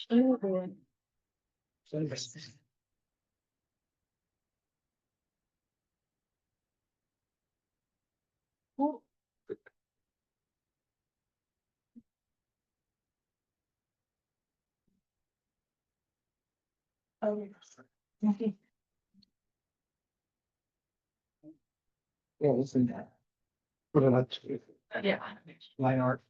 Yeah, listen that. Yeah. Line art.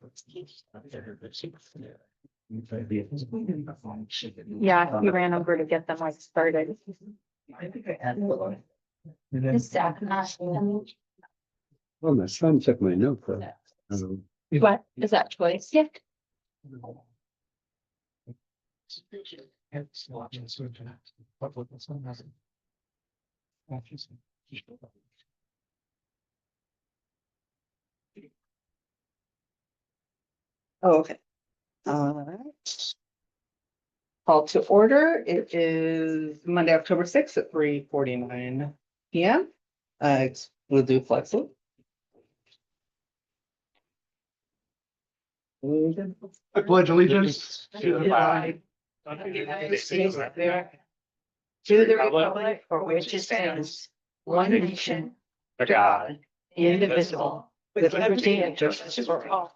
Yeah, he ran over to get them like started. I think I had. His dad, Well, my son took my notebook. what is that choice? Yeah. Oh, okay. All right. Call to order. It is Monday, October 6th at 3:49 PM. We'll do flexibly. I pledge allegiance to the flag of the United States of America, to the republic for which it stands, one nation, under God, indivisible, with liberty and justice for all.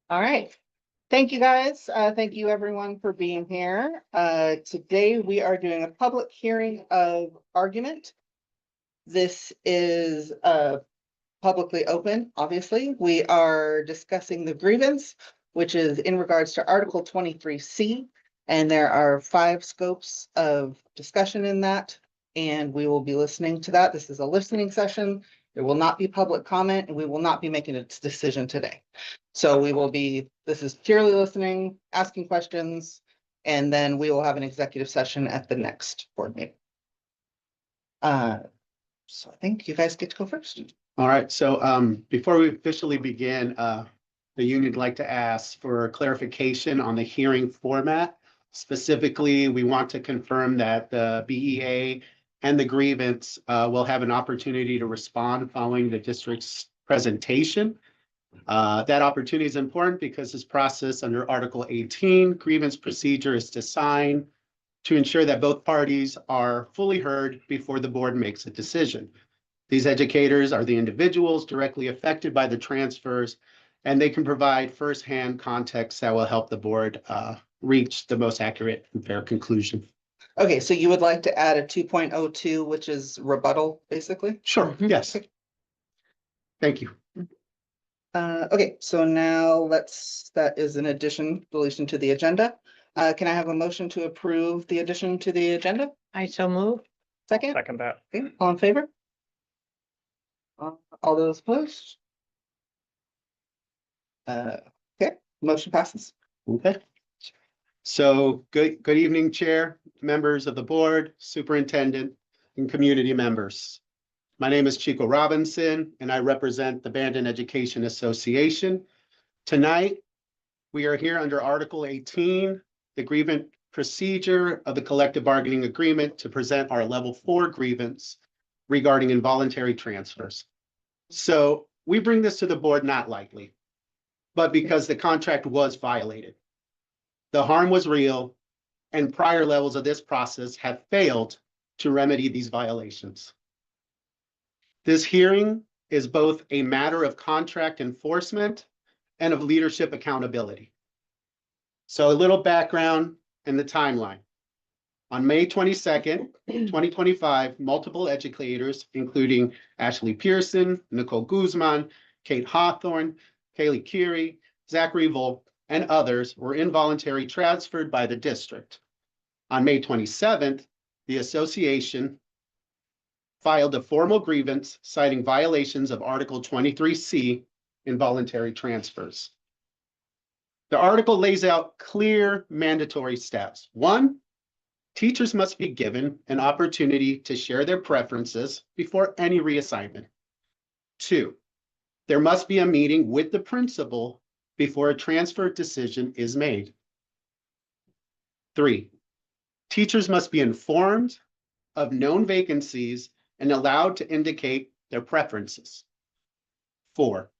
All right. Thank you, guys. Thank you, everyone, for being here. Today, we are doing a public hearing of argument. This is publicly open, obviously. We are discussing the grievance, which is in regards to Article 23C. And there are 5 scopes of discussion in that, and we will be listening to that. This is a listening session. There will not be public comment, and we will not be making a decision today. So this is purely listening, asking questions, and then we will have an executive session at the next board meeting. So I think you guys get to go first. All right, so before we officially begin, the union would like to ask for clarification on the hearing format. Specifically, we want to confirm that the BEA and the grievance will have an opportunity to respond following the district's presentation. That opportunity is important because this process under Article 18 grievance procedure is designed to ensure that both parties are fully heard before the board makes a decision. These educators are the individuals directly affected by the transfers, and they can provide firsthand context that will help the board reach the most accurate and fair conclusion. Okay, so you would like to add a 2.02, which is rebuttal, basically? Sure, yes. Thank you. Okay, so now that is an deletion to the agenda. Can I have a motion to approve the addition to the agenda? I so move. Second? Second that. Okay, all in favor? All those opposed? Okay, motion passes. Okay. So good evening, Chair, members of the board, superintendent, and community members. My name is Chico Robinson, and I represent the Bandon Education Association. Tonight, we are here under Article 18, the grievance procedure of the collective bargaining agreement to present our level 4 grievance regarding involuntary transfers. So we bring this to the board not lightly, but because the contract was violated. The harm was real, and prior levels of this process have failed to remedy these violations. This hearing is both a matter of contract enforcement and of leadership accountability. So a little background and the timeline. On May 22nd, 2025, multiple educators, including Ashley Pearson, Nicole Guzman, Kate Hawthorne, Kaylee Curie, Zachary Volk, and others were involuntarily transferred by the district. On May 27th, the association filed a formal grievance citing violations of Article 23C, involuntary transfers. The article lays out clear mandatory steps. 1, teachers must be given an opportunity to share their preferences before any reassignment. 2, there must be a meeting with the principal before a transfer decision is made. 3, teachers must be informed of known vacancies and allowed to indicate their preferences. 4,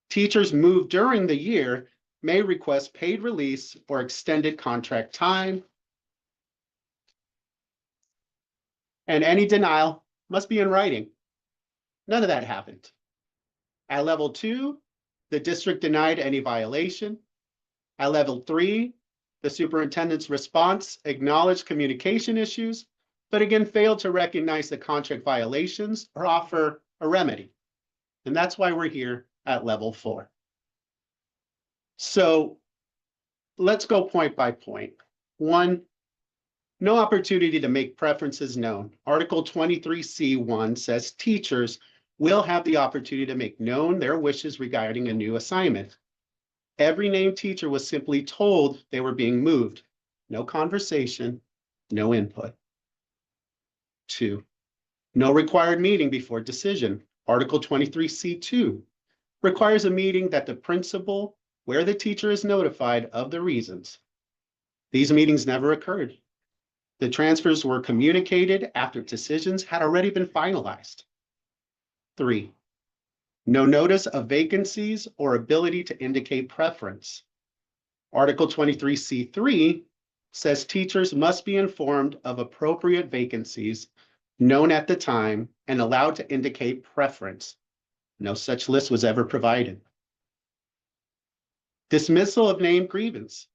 Teachers moved during the year may request paid release or extended contract time. And any denial must be in writing. None of that happened. At level 2, the district denied any violation. At level 3, the superintendent's response acknowledged communication issues, but again failed to recognize the contract violations or offer a remedy. And that's why we're here at level 4. So let's go point by point. 1, no opportunity to make preferences known. Article 23C1 says teachers will have the opportunity to make known their wishes regarding a new assignment. Every named teacher was simply told they were being moved. No conversation, no input. 2, no required meeting before decision. Article 23C2 requires a meeting that the principal, where the teacher is notified of the reasons. These meetings never occurred. The transfers were communicated after decisions had already been finalized. 3, no notice of vacancies or ability to indicate preference. Article 23C3 says teachers must be informed of appropriate vacancies known at the time and allowed to indicate preference. No such list was ever provided. Dismissal of named grievance.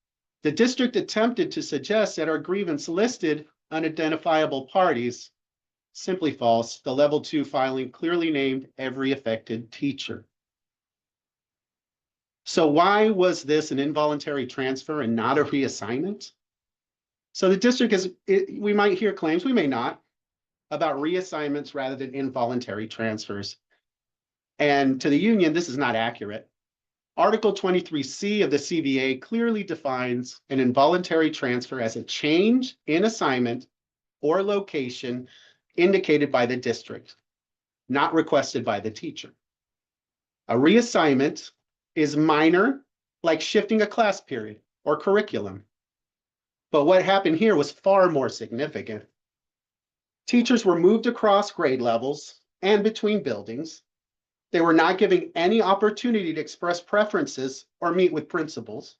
The district attempted to suggest that our grievance listed unidentifiable parties. Simply false. The level 2 filing clearly named every affected teacher. So why was this an involuntary transfer and not a reassignment? So the district we might hear claims, we may not, about reassignments rather than involuntary transfers. And to the union, this is not accurate. Article 23C of the CBA clearly defines an involuntary transfer as a change in assignment or location indicated by the district, not requested by the teacher. A reassignment is minor, like shifting a class period or curriculum. But what happened here was far more significant. Teachers were moved across grade levels and between buildings. They were not given any opportunity to express preferences or meet with principals.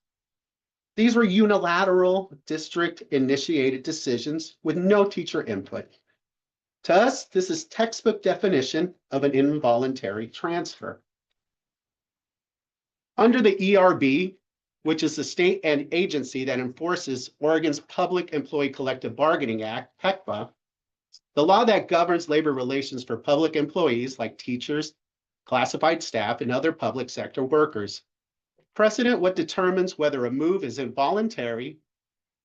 These were unilateral district-initiated decisions with no teacher input. To us, this is textbook definition of an involuntary transfer. Under the ERB, which is the state and agency that enforces Oregon's Public Employee Collective Bargaining Act, PECBA, the law that governs labor relations for public employees like teachers, classified staff, and other public sector workers. Precedent what determines whether a move is involuntary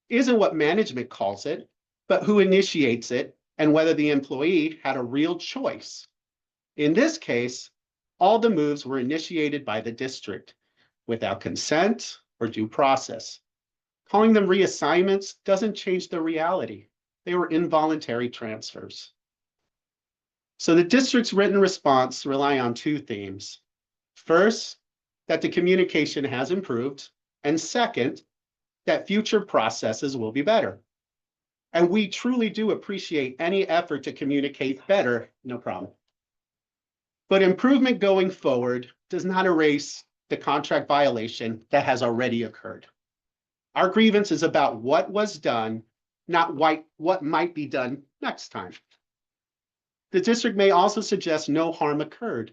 isn't what management calls it, but who initiates it and whether the employee had a real choice. In this case, all the moves were initiated by the district without consent or due process. Calling them reassignments doesn't change the reality. They were involuntary transfers. So the district's written response rely on 2 themes. First, that the communication has improved, and second, that future processes will be better. And we truly do appreciate any effort to communicate better, no problem. But improvement going forward does not erase the contract violation that has already occurred. Our grievance is about what was done, not what might be done next time. The district may also suggest no harm occurred,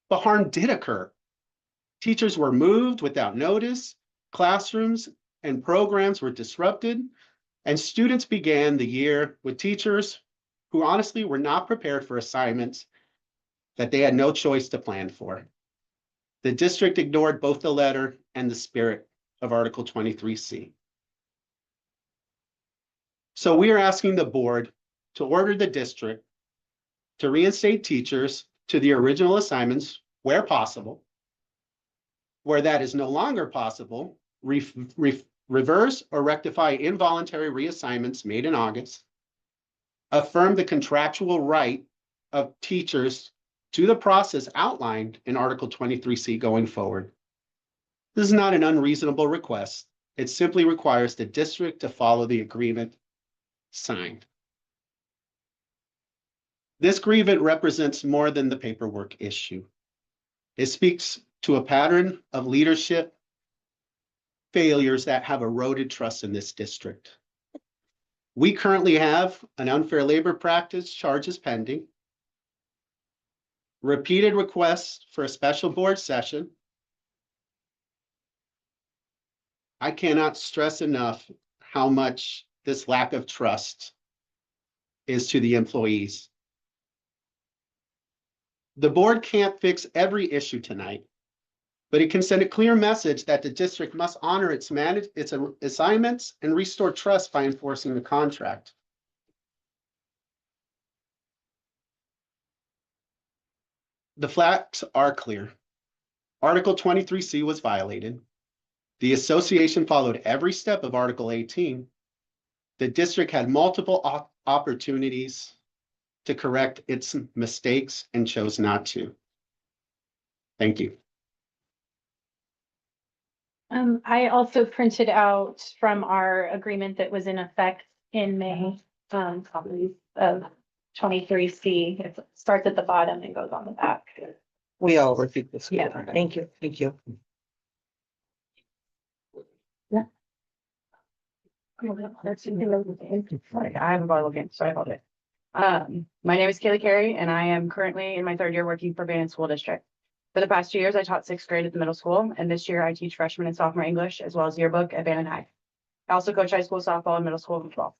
but harm did occur. Teachers were moved without notice, classrooms and programs were disrupted, and students began the year with teachers who honestly were not prepared for assignments that they had no choice to plan for. The district ignored both the letter and the spirit of Article 23C. So we are asking the board to order the district to reinstate teachers to the original assignments where possible. Where that is no longer possible, reverse or rectify involuntary reassignments made in August. Affirm the contractual right of teachers to the process outlined in Article 23C going forward. This is not an unreasonable request. It simply requires the district to follow the agreement signed. This grievance represents more than the paperwork issue. It speaks to a pattern of leadership failures that have eroded trust in this district. We currently have an unfair labor practice charges pending, repeated requests for a special board session. I cannot stress enough how much this lack of trust is to the employees. The board can't fix every issue tonight, but it can send a clear message that the district must honor its assignments and restore trust by enforcing the contract. The facts are clear. Article 23C was violated. The association followed every step of Article 18. The district had multiple opportunities to correct its mistakes and chose not to. Thank you. I also printed out from our agreement that was in effect in May, copies of 23C. It starts at the bottom and goes on the back. We all repeat this. Yeah. Thank you. Thank you. Sorry, I haven't bottled again. Sorry about it. My name is Kaylee Carey, and I am currently in my third year working for Grievance School District. For the past 2 years, I taught 6th grade at the middle school, and this year I teach freshman and sophomore English, as well as yearbook at Bannon High. I also coach high school softball and middle school football.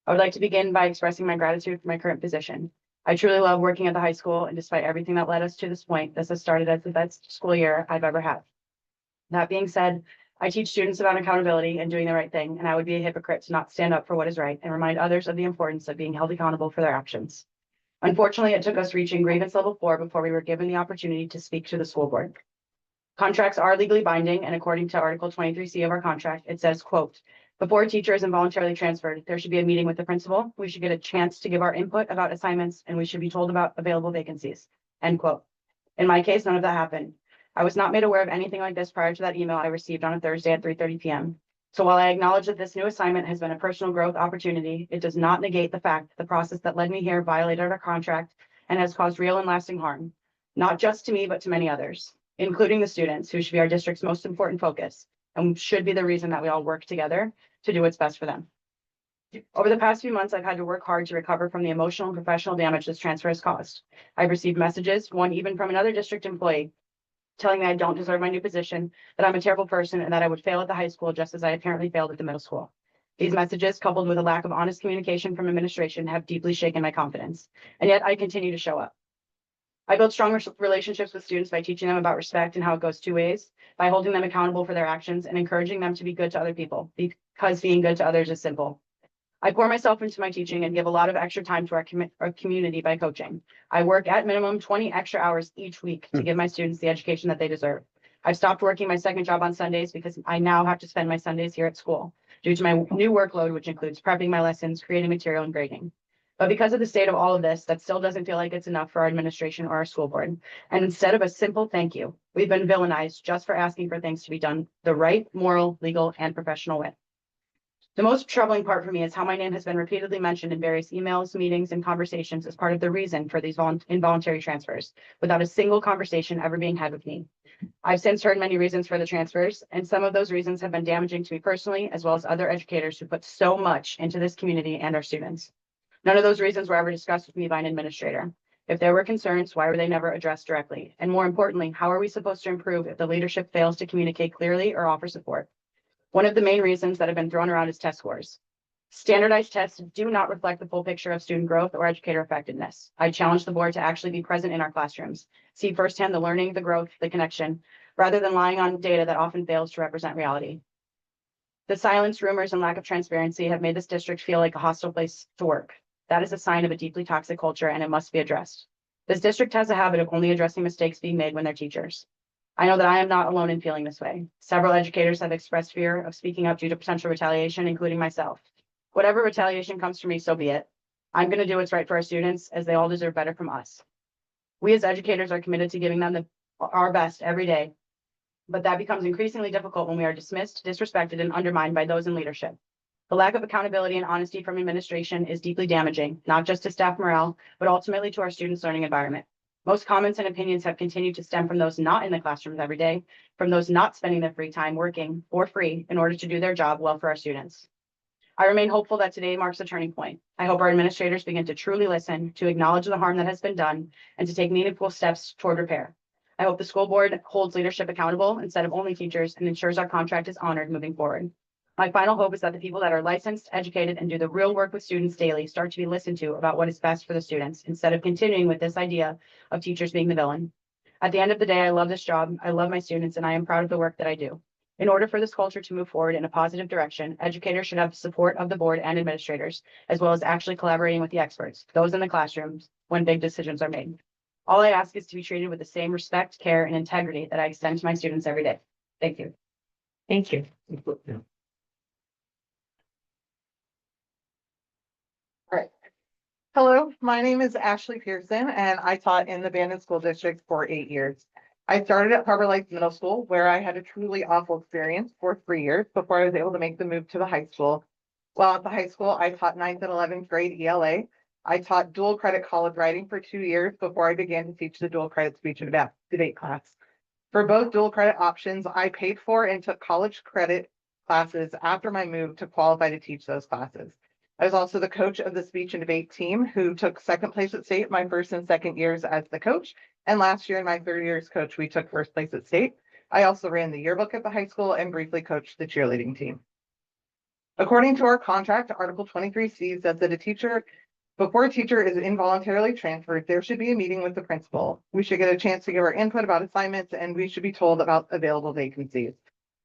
I would like to begin by expressing my gratitude for my current position. I truly love working at the high school, and despite everything that led us to this point, this has started as the best school year I've ever had. That being said, I teach students about accountability and doing the right thing, and I would be a hypocrite to not stand up for what is right and remind others of the importance of being held accountable for their actions. Unfortunately, it took us reaching grievance level 4 before we were given the opportunity to speak to the school board. Contracts are legally binding, and according to Article 23C of our contract, it says, quote, before a teacher is involuntarily transferred, there should be a meeting with the principal. We should get a chance to give our input about assignments, and we should be told about available vacancies, end quote. In my case, none of that happened. I was not made aware of anything like this prior to that email I received on a Thursday at 3:30 p.m. So while I acknowledge that this new assignment has been a personal growth opportunity, it does not negate the fact that the process that led me here violated our contract and has caused real and lasting harm, not just to me, but to many others, including the students, who should be our district's most important focus and should be the reason that we all work together to do what's best for them. Over the past few months, I've had to work hard to recover from the emotional and professional damage this transfer has caused. I've received messages, one even from another district employee, telling me I don't deserve my new position, that I'm a terrible person, and that I would fail at the high school just as I apparently failed at the middle school. These messages, coupled with a lack of honest communication from administration, have deeply shaken my confidence, and yet I continue to show up. I build stronger relationships with students by teaching them about respect and how it goes 2 ways, by holding them accountable for their actions and encouraging them to be good to other people, because being good to others is simple. I pour myself into my teaching and give a lot of extra time to our community by coaching. I work at minimum 20 extra hours each week to give my students the education that they deserve. I've stopped working my second job on Sundays because I now have to spend my Sundays here at school due to my new workload, which includes prepping my lessons, creating material, and grading. But because of the state of all of this, that still doesn't feel like it's enough for our administration or our school board. And instead of a simple thank you, we've been villainized just for asking for things to be done the right, moral, legal, and professional way. The most troubling part for me is how my name has been repeatedly mentioned in various emails, meetings, and conversations as part of the reason for these involuntary transfers, without a single conversation ever being had with me. I've since heard many reasons for the transfers, and some of those reasons have been damaging to me personally, as well as other educators who put so much into this community and our students. None of those reasons were ever discussed with me by an administrator. If there were concerns, why were they never addressed directly? And more importantly, how are we supposed to improve if the leadership fails to communicate clearly or offer support? One of the main reasons that have been thrown around is test scores. Standardized tests do not reflect the full picture of student growth or educator effectiveness. I challenge the board to actually be present in our classrooms, see firsthand the learning, the growth, the connection, rather than relying on data that often fails to represent reality. The silence, rumors, and lack of transparency have made this district feel like a hostile place to work. That is a sign of a deeply toxic culture, and it must be addressed. This district has a habit of only addressing mistakes being made when they're teachers. I know that I am not alone in feeling this way. Several educators have expressed fear of speaking up due to potential retaliation, including myself. Whatever retaliation comes for me, so be it. I'm going to do what's right for our students, as they all deserve better from us. We as educators are committed to giving them our best every day, but that becomes increasingly difficult when we are dismissed, disrespected, and undermined by those in leadership. The lack of accountability and honesty from administration is deeply damaging, not just to staff morale, but ultimately to our students' learning environment. Most comments and opinions have continued to stem from those not in the classrooms every day, from those not spending their free time working for free in order to do their job well for our students. I remain hopeful that today marks a turning point. I hope our administrators begin to truly listen, to acknowledge the harm that has been done, and to take meaningful steps toward repair. I hope the school board holds leadership accountable instead of only teachers and ensures our contract is honored moving forward. My final hope is that the people that are licensed, educated, and do the real work with students daily start to be listened to about what is best for the students instead of continuing with this idea of teachers being the villain. At the end of the day, I love this job, I love my students, and I am proud of the work that I do. In order for this culture to move forward in a positive direction, educators should have the support of the board and administrators, as well as actually collaborating with the experts, those in the classrooms, when big decisions are made. All I ask is to be treated with the same respect, care, and integrity that I extend to my students every day. Thank you. Thank you. Hello, my name is Ashley Pearson and I taught in the Bandon School District for 8 years. I started at Harbor Lights Middle School where I had a truly awful experience for 3 years before I was able to make the move to the high school. While at the high school, I taught 9th and 11th grade ELA. I taught dual credit college writing for 2 years before I began to teach the dual credit speech and debate class. For both dual credit options, I paid for and took college credit classes after my move to qualify to teach those classes. I was also the coach of the speech and debate team who took second place at state my first and second years as the coach. And last year in my third year as coach, we took first place at state. I also ran the yearbook at the high school and briefly coached the cheerleading team. According to our contract, Article 23C says that before a teacher is involuntarily transferred, there should be a meeting with the principal. We should get a chance to give our input about assignments and we should be told about available vacancies.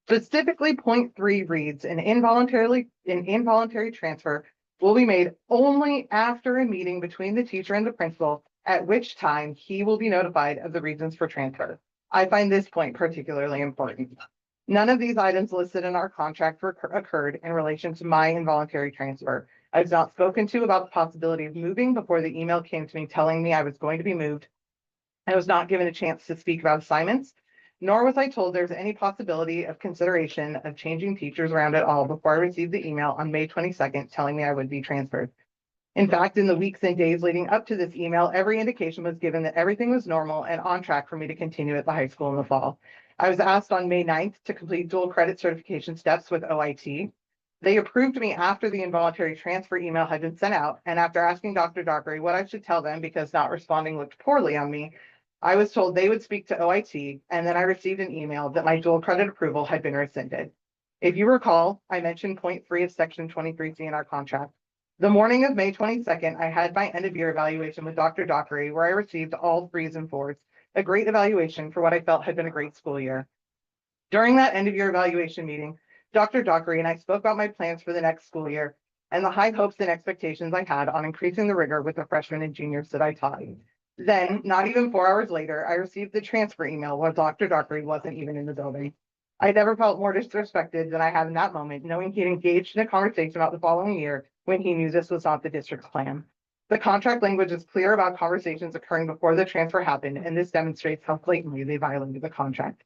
Specifically, point 3 reads, an involuntary transfer will be made only after a meeting between the teacher and the principal, at which time he will be notified of the reasons for transfer. I find this point particularly important. None of these items listed in our contract occurred in relation to my involuntary transfer. I was not spoken to about the possibility of moving before the email came to me telling me I was going to be moved. I was not given a chance to speak about assignments, nor was I told there's any possibility of consideration of changing teachers around at all before I received the email on May 22nd telling me I would be transferred. In fact, in the weeks and days leading up to this email, every indication was given that everything was normal and on track for me to continue at the high school in the fall. I was asked on May 9th to complete dual credit certification steps with OIT. They approved me after the involuntary transfer email had been sent out, and after asking Dr. Dockery what I should tell them because not responding looked poorly on me, I was told they would speak to OIT, and then I received an email that my dual credit approval had been rescinded. If you recall, I mentioned point 3 of section 23C in our contract. The morning of May 22nd, I had my end of year evaluation with Dr. Dockery, where I received all 3s and 4s, a great evaluation for what I felt had been a great school year. During that end of year evaluation meeting, Dr. Dockery and I spoke about my plans for the next school year and the high hopes and expectations I had on increasing the rigor with the freshmen and juniors that I taught. Then, not even 4 hours later, I received the transfer email where Dr. Dockery wasn't even in the building. I never felt more disrespected than I had in that moment, knowing he'd engaged in a conversation about the following year when he knew this was not the district's plan. The contract language is clear about conversations occurring before the transfer happened, and this demonstrates how blatantly they violated the contract.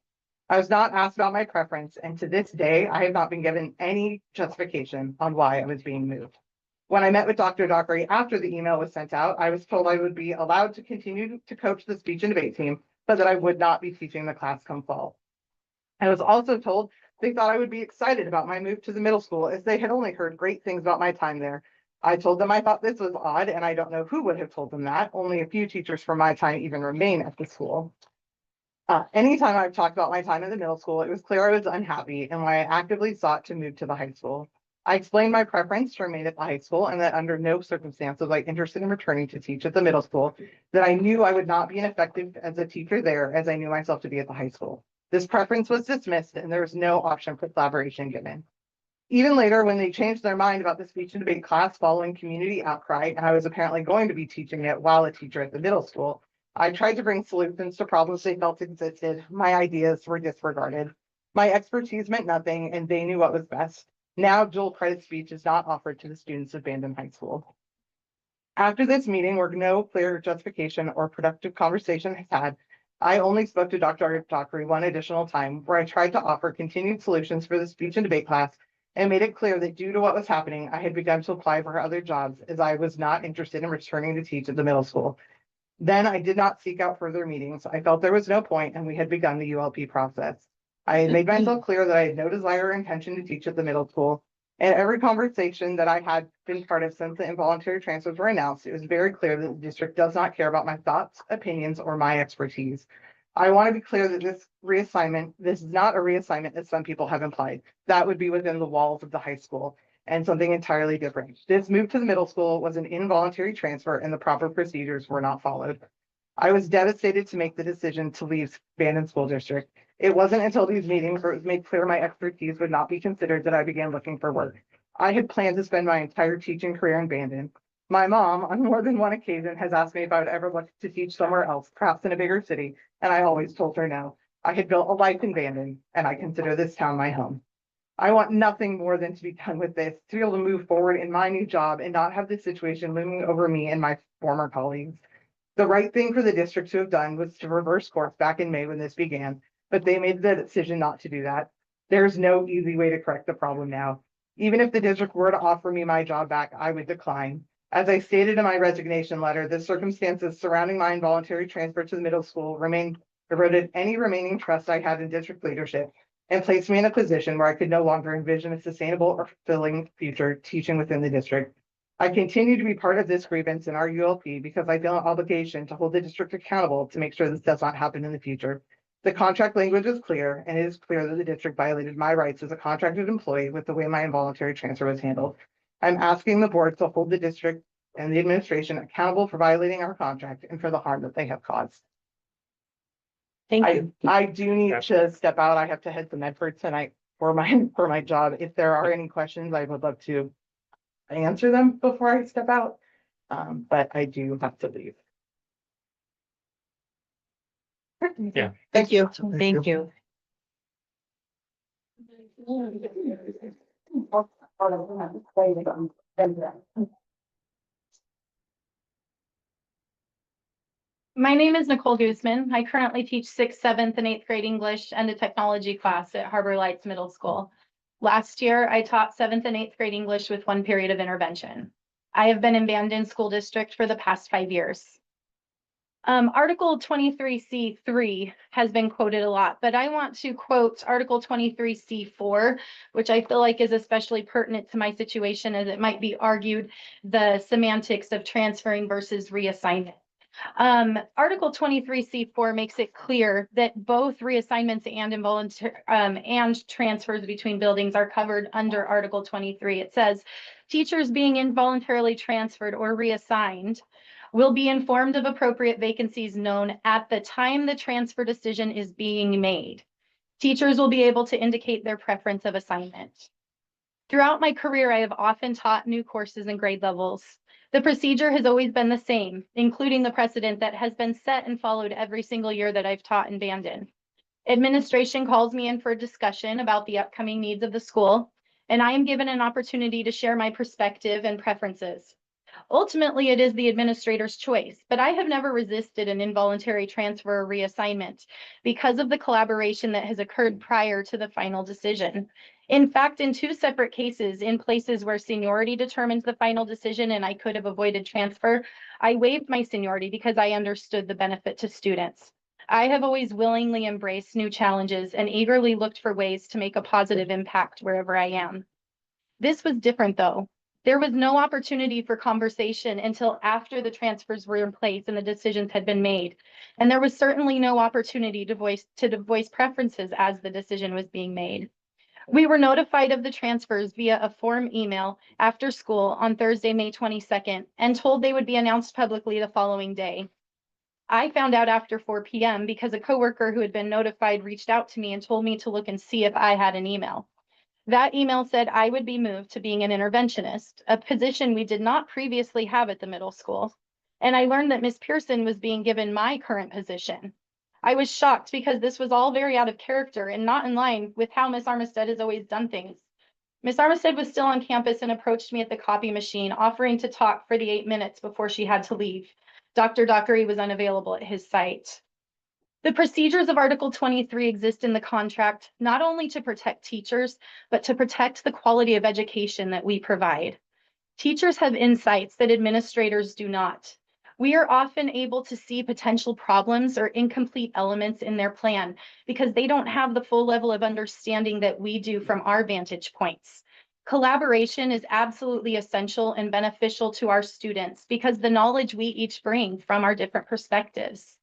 I was not asked about my preference, and to this day, I have not been given any justification on why I was being moved. When I met with Dr. Dockery after the email was sent out, I was told I would be allowed to continue to coach the speech and debate team, but that I would not be teaching the class come fall. I was also told they thought I would be excited about my move to the middle school as they had only heard great things about my time there. I told them I thought this was odd, and I don't know who would have told them that. Only a few teachers from my time even remain at the school. Anytime I've talked about my time in the middle school, it was clear I was unhappy and why I actively sought to move to the high school. I explained my preference to remain at the high school and that under no circumstances was I interested in returning to teach at the middle school, that I knew I would not be effective as a teacher there as I knew myself to be at the high school. This preference was dismissed and there was no option for collaboration given. Even later, when they changed their mind about the speech and debate class following community outcry, and I was apparently going to be teaching it while a teacher at the middle school, I tried to bring solutions to problems they felt existed. My ideas were disregarded. My expertise meant nothing, and they knew what was best. Now, dual credit speech is not offered to the students of Bandon High School. After this meeting, where no clear justification or productive conversation has had, I only spoke to Dr. Dockery one additional time, where I tried to offer continued solutions for the speech and debate class and made it clear that due to what was happening, I had begun to apply for other jobs as I was not interested in returning to teach at the middle school. Then I did not seek out further meetings. I felt there was no point and we had begun the ULP process. I had made myself clear that I had no desire or intention to teach at the middle school. And every conversation that I had been part of since the involuntary transfers were announced, it was very clear that the district does not care about my thoughts, opinions, or my expertise. I want to be clear that this is not a reassignment as some people have implied. That would be within the walls of the high school and something entirely different. This move to the middle school was an involuntary transfer and the proper procedures were not followed. I was devastated to make the decision to leave Bandon School District. It wasn't until these meetings where it was made clear my expertise would not be considered that I began looking for work. I had planned to spend my entire teaching career in Bandon. My mom, on more than one occasion, has asked me if I would ever look to teach somewhere else, perhaps in a bigger city, and I always told her no. I had built a life in Bandon, and I consider this town my home. I want nothing more than to be done with this, to be able to move forward in my new job and not have this situation looming over me and my former colleagues. The right thing for the district to have done was to reverse course back in May when this began, but they made the decision not to do that. There's no easy way to correct the problem now. Even if the district were to offer me my job back, I would decline. As I stated in my resignation letter, the circumstances surrounding my involuntary transfer to the middle school eroded any remaining trust I had in district leadership and placed me in a position where I could no longer envision a sustainable or fulfilling future teaching within the district. I continue to be part of this grievance in our ULP because I feel an obligation to hold the district accountable to make sure this does not happen in the future. The contract language is clear, and it is clear that the district violated my rights as a contracted employee with the way my involuntary transfer was handled. I'm asking the board to hold the district and the administration accountable for violating our contract and for the harm that they have caused. Thank you. I do need to step out. I have to head to Medford tonight for my job. If there are any questions, I would love to answer them before I step out. But I do have to leave. Yeah. Thank you. Thank you. My name is Nicole Guzman. I currently teach 6th, 7th, and 8th grade English and a technology class at Harbor Lights Middle School. Last year, I taught 7th and 8th grade English with 1 period of intervention. I have been in Bandon School District for the past 5 years. Article 23C3 has been quoted a lot, but I want to quote Article 23C4, which I feel like is especially pertinent to my situation, as it might be argued the semantics of transferring versus reassignment. Article 23C4 makes it clear that both reassignments and involuntary and transfers between buildings are covered under Article 23. It says teachers being involuntarily transferred or reassigned will be informed of appropriate vacancies known at the time the transfer decision is being made. Teachers will be able to indicate their preference of assignment. Throughout my career, I have often taught new courses and grade levels. The procedure has always been the same, including the precedent that has been set and followed every single year that I've taught in Bandon. Administration calls me in for a discussion about the upcoming needs of the school, and I am given an opportunity to share my perspective and preferences. Ultimately, it is the administrator's choice, but I have never resisted an involuntary transfer or reassignment because of the collaboration that has occurred prior to the final decision. In fact, in 2 separate cases, in places where seniority determines the final decision and I could have avoided transfer, I waived my seniority because I understood the benefit to students. I have always willingly embraced new challenges and eagerly looked for ways to make a positive impact wherever I am. This was different though. There was no opportunity for conversation until after the transfers were in place and the decisions had been made. And there was certainly no opportunity to voice preferences as the decision was being made. We were notified of the transfers via a form email after school on Thursday, May 22nd, and told they would be announced publicly the following day. I found out after 4 p.m. because a coworker who had been notified reached out to me and told me to look and see if I had an email. That email said I would be moved to being an interventionist, a position we did not previously have at the middle school. And I learned that Ms. Pearson was being given my current position. I was shocked because this was all very out of character and not in line with how Ms. Armistead has always done things. Ms. Armistead was still on campus and approached me at the copy machine, offering to talk for the 8 minutes before she had to leave. Dr. Dockery was unavailable at his site. The procedures of Article 23 exist in the contract, not only to protect teachers, but to protect the quality of education that we provide. Teachers have insights that administrators do not. We are often able to see potential problems or incomplete elements in their plan because they don't have the full level of understanding that we do from our vantage points. Collaboration is absolutely essential and beneficial to our students because the knowledge we each bring from our different perspectives.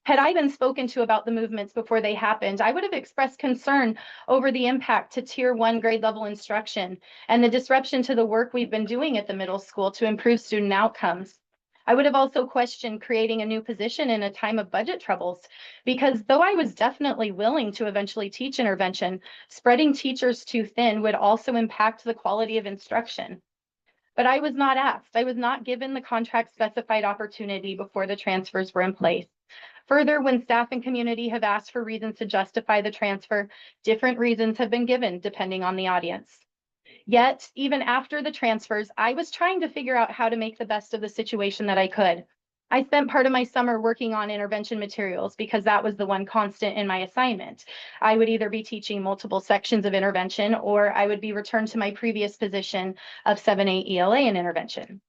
Had I been spoken to about the movements before they happened, I would have expressed concern over the impact to Tier 1 grade level instruction and the disruption to the work we've been doing at the middle school to improve student outcomes. I would have also questioned creating a new position in a time of budget troubles, because though I was definitely willing to eventually teach intervention, spreading teachers too thin would also impact the quality of instruction. But I was not asked. I was not given the contract specified opportunity before the transfers were in place. Further, when staff and community have asked for reasons to justify the transfer, different reasons have been given depending on the audience. Yet, even after the transfers, I was trying to figure out how to make the best of the situation that I could. I spent part of my summer working on intervention materials because that was the one constant in my assignment. I would either be teaching multiple sections of intervention or I would be returned to my previous position of 7A ELA in intervention.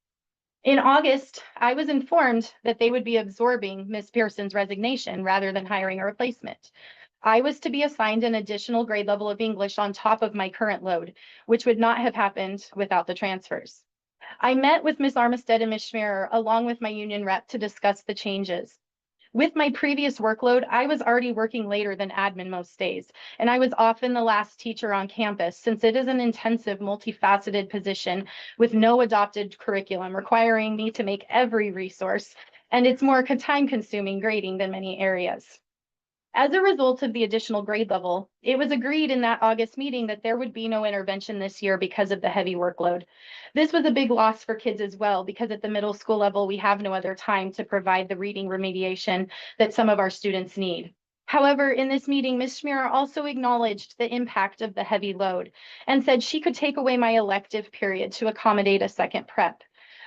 In August, I was informed that they would be absorbing Ms. Pearson's resignation rather than hiring a replacement. I was to be assigned an additional grade level of English on top of my current load, which would not have happened without the transfers. I met with Ms. Armistead and Ms. Schmerer along with my union rep to discuss the changes. With my previous workload, I was already working later than admin most days, and I was often the last teacher on campus since it is an intensive, multifaceted position with no adopted curriculum requiring me to make every resource, and it's more time-consuming grading than many areas. As a result of the additional grade level, it was agreed in that August meeting that there would be no intervention this year because of the heavy workload. This was a big loss for kids as well, because at the middle school level, we have no other time to provide the reading remediation that some of our students need. However, in this meeting, Ms. Schmerer also acknowledged the impact of the heavy load and said she could take away my elective period to accommodate a second prep.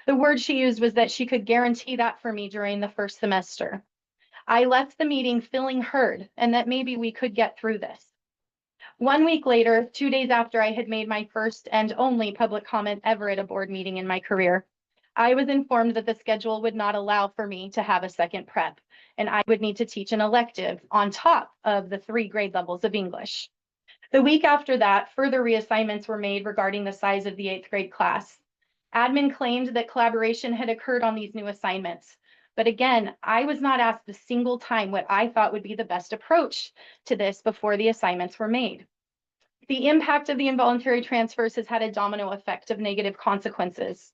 The word she used was that she could guarantee that for me during the first semester. I left the meeting feeling heard and that maybe we could get through this. 1 week later, 2 days after I had made my first and only public comment ever at a board meeting in my career, I was informed that the schedule would not allow for me to have a second prep, and I would need to teach an elective on top of the 3 grade levels of English. The week after that, further reassignments were made regarding the size of the 8th grade class. Admin claimed that collaboration had occurred on these new assignments. But again, I was not asked a single time what I thought would be the best approach to this before the assignments were made. The impact of the involuntary transfers has had a domino effect of negative consequences.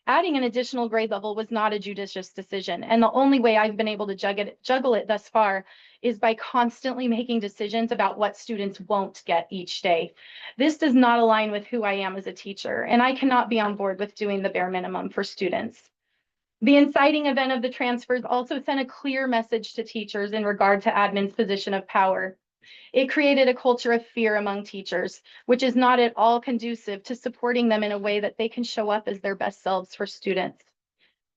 Adding an additional grade level was not a judicious decision, and the only way I've been able to juggle it thus far is by constantly making decisions about what students won't get each day. This does not align with who I am as a teacher, and I cannot be on board with doing the bare minimum for students. The inciting event of the transfers also sent a clear message to teachers in regard to admin's position of power. It created a culture of fear among teachers, which is not at all conducive to supporting them in a way that they can show up as their best selves for students.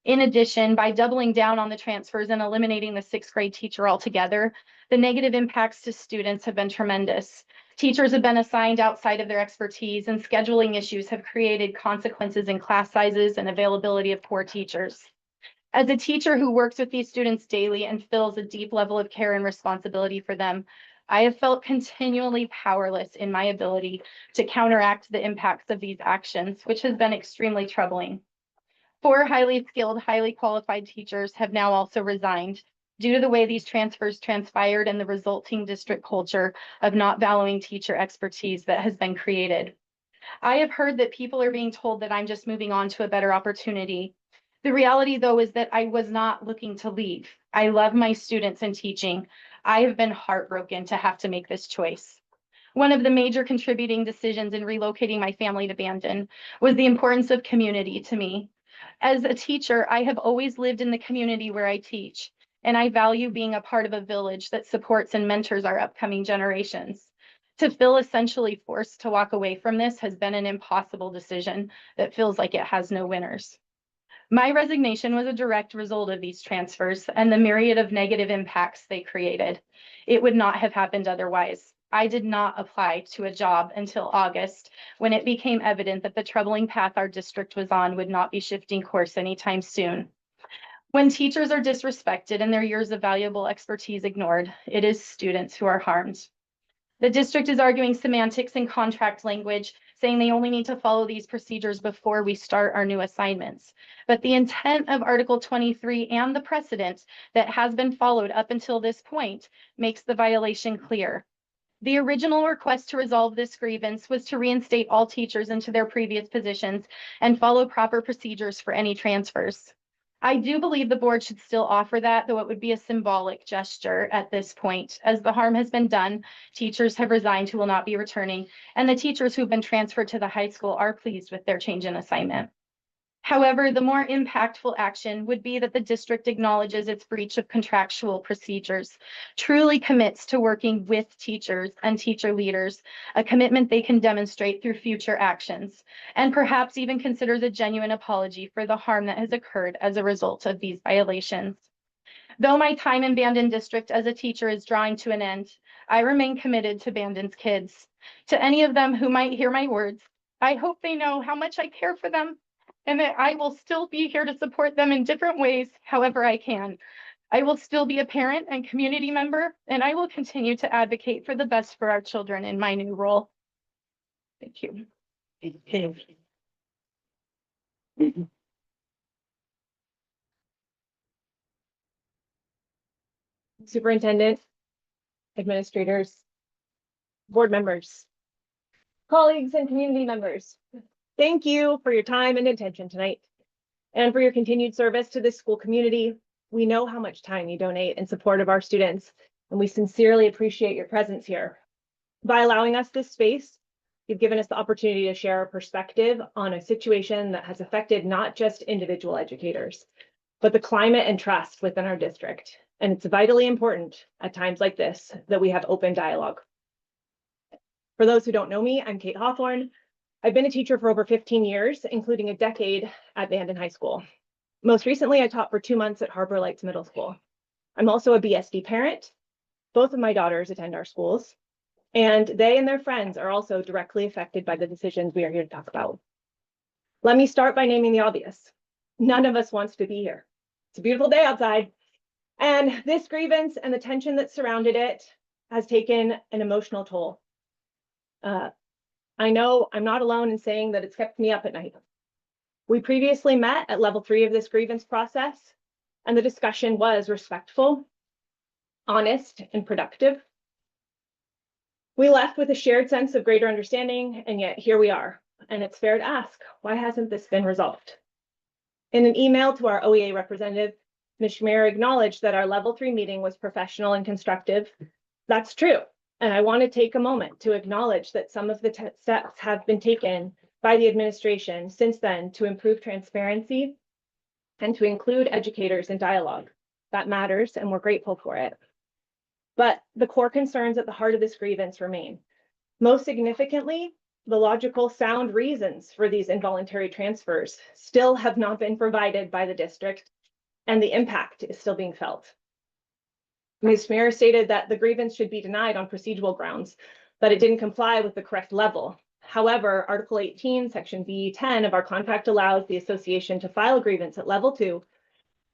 In addition, by doubling down on the transfers and eliminating the 6th grade teacher altogether, the negative impacts to students have been tremendous. Teachers have been assigned outside of their expertise, and scheduling issues have created consequences in class sizes and availability of poor teachers. As a teacher who works with these students daily and feels a deep level of care and responsibility for them, I have felt continually powerless in my ability to counteract the impacts of these actions, which has been extremely troubling. 4 highly skilled, highly qualified teachers have now also resigned due to the way these transfers transpired and the resulting district culture of not valuing teacher expertise that has been created. I have heard that people are being told that I'm just moving on to a better opportunity. The reality, though, is that I was not looking to leave. I love my students and teaching. I have been heartbroken to have to make this choice. One of the major contributing decisions in relocating my family to Bandon was the importance of community to me. As a teacher, I have always lived in the community where I teach, and I value being a part of a village that supports and mentors our upcoming generations. To feel essentially forced to walk away from this has been an impossible decision that feels like it has no winners. My resignation was a direct result of these transfers and the myriad of negative impacts they created. It would not have happened otherwise. I did not apply to a job until August, when it became evident that the troubling path our district was on would not be shifting course anytime soon. When teachers are disrespected and their years of valuable expertise ignored, it is students who are harmed. The district is arguing semantics and contract language, saying they only need to follow these procedures before we start our new assignments. But the intent of Article 23 and the precedent that has been followed up until this point makes the violation clear. The original request to resolve this grievance was to reinstate all teachers into their previous positions and follow proper procedures for any transfers. I do believe the board should still offer that, though it would be a symbolic gesture at this point. As the harm has been done, teachers have resigned who will not be returning, and the teachers who've been transferred to the high school are pleased with their change in assignment. However, the more impactful action would be that the district acknowledges its breach of contractual procedures, truly commits to working with teachers and teacher leaders, a commitment they can demonstrate through future actions, and perhaps even considers a genuine apology for the harm that has occurred as a result of these violations. Though my time in Bandon District as a teacher is drawing to an end, I remain committed to Bandon's kids. To any of them who might hear my words, I hope they know how much I care for them and that I will still be here to support them in different ways, however I can. I will still be a parent and community member, and I will continue to advocate for the best for our children in my new role. Thank you. Superintendent, administrators, board members, colleagues, and community members. Thank you for your time and attention tonight and for your continued service to this school community. We know how much time you donate in support of our students, and we sincerely appreciate your presence here. By allowing us this space, you've given us the opportunity to share our perspective on a situation that has affected not just individual educators, but the climate and trust within our district. And it's vitally important at times like this that we have open dialogue. For those who don't know me, I'm Kate Hawthorne. I've been a teacher for over 15 years, including a decade at Bandon High School. Most recently, I taught for 2 months at Harbor Lights Middle School. I'm also a BSD parent. Both of my daughters attend our schools, and they and their friends are also directly affected by the decisions we are here to talk about. Let me start by naming the obvious. None of us wants to be here. It's a beautiful day outside. And this grievance and the tension that surrounded it has taken an emotional toll. I know I'm not alone in saying that it's kept me up at night. We previously met at level 3 of this grievance process, and the discussion was respectful, honest, and productive. We left with a shared sense of greater understanding, and yet here we are. And it's fair to ask, why hasn't this been resolved? In an email to our OEA representative, Ms. Schmier acknowledged that our level 3 meeting was professional and constructive. That's true. And I want to take a moment to acknowledge that some of the steps have been taken by the administration since then to improve transparency and to include educators in dialogue. That matters, and we're grateful for it. But the core concerns at the heart of this grievance remain. Most significantly, the logical, sound reasons for these involuntary transfers still have not been provided by the district, and the impact is still being felt. Ms. Schmier stated that the grievance should be denied on procedural grounds, that it didn't comply with the correct level. However, Article 18, Section B10 of our contract allows the association to file a grievance at level 2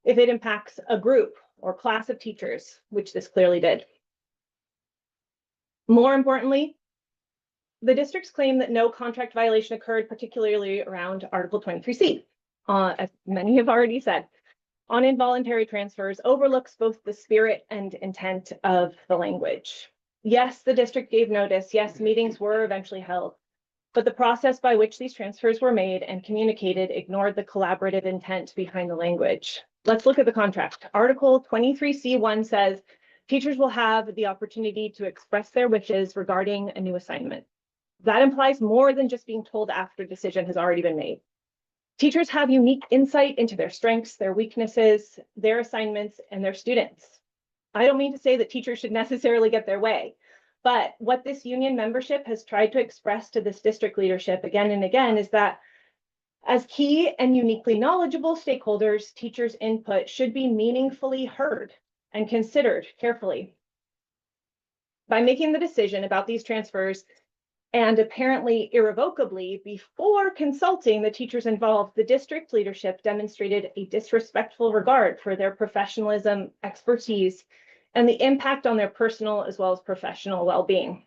if it impacts a group or class of teachers, which this clearly did. More importantly, the district's claim that no contract violation occurred, particularly around Article 23C, as many have already said, on involuntary transfers overlooks both the spirit and intent of the language. Yes, the district gave notice. Yes, meetings were eventually held, but the process by which these transfers were made and communicated ignored the collaborative intent behind the language. Let's look at the contract. Article 23C1 says teachers will have the opportunity to express their wishes regarding a new assignment. That implies more than just being told after a decision has already been made. Teachers have unique insight into their strengths, their weaknesses, their assignments, and their students. I don't mean to say that teachers should necessarily get their way, but what this union membership has tried to express to this district leadership again and again is that as key and uniquely knowledgeable stakeholders, teachers' input should be meaningfully heard and considered carefully. By making the decision about these transfers, And apparently irrevocably, before consulting the teachers involved, the district leadership demonstrated a disrespectful regard for their professionalism, expertise, and the impact on their personal as well as professional well-being.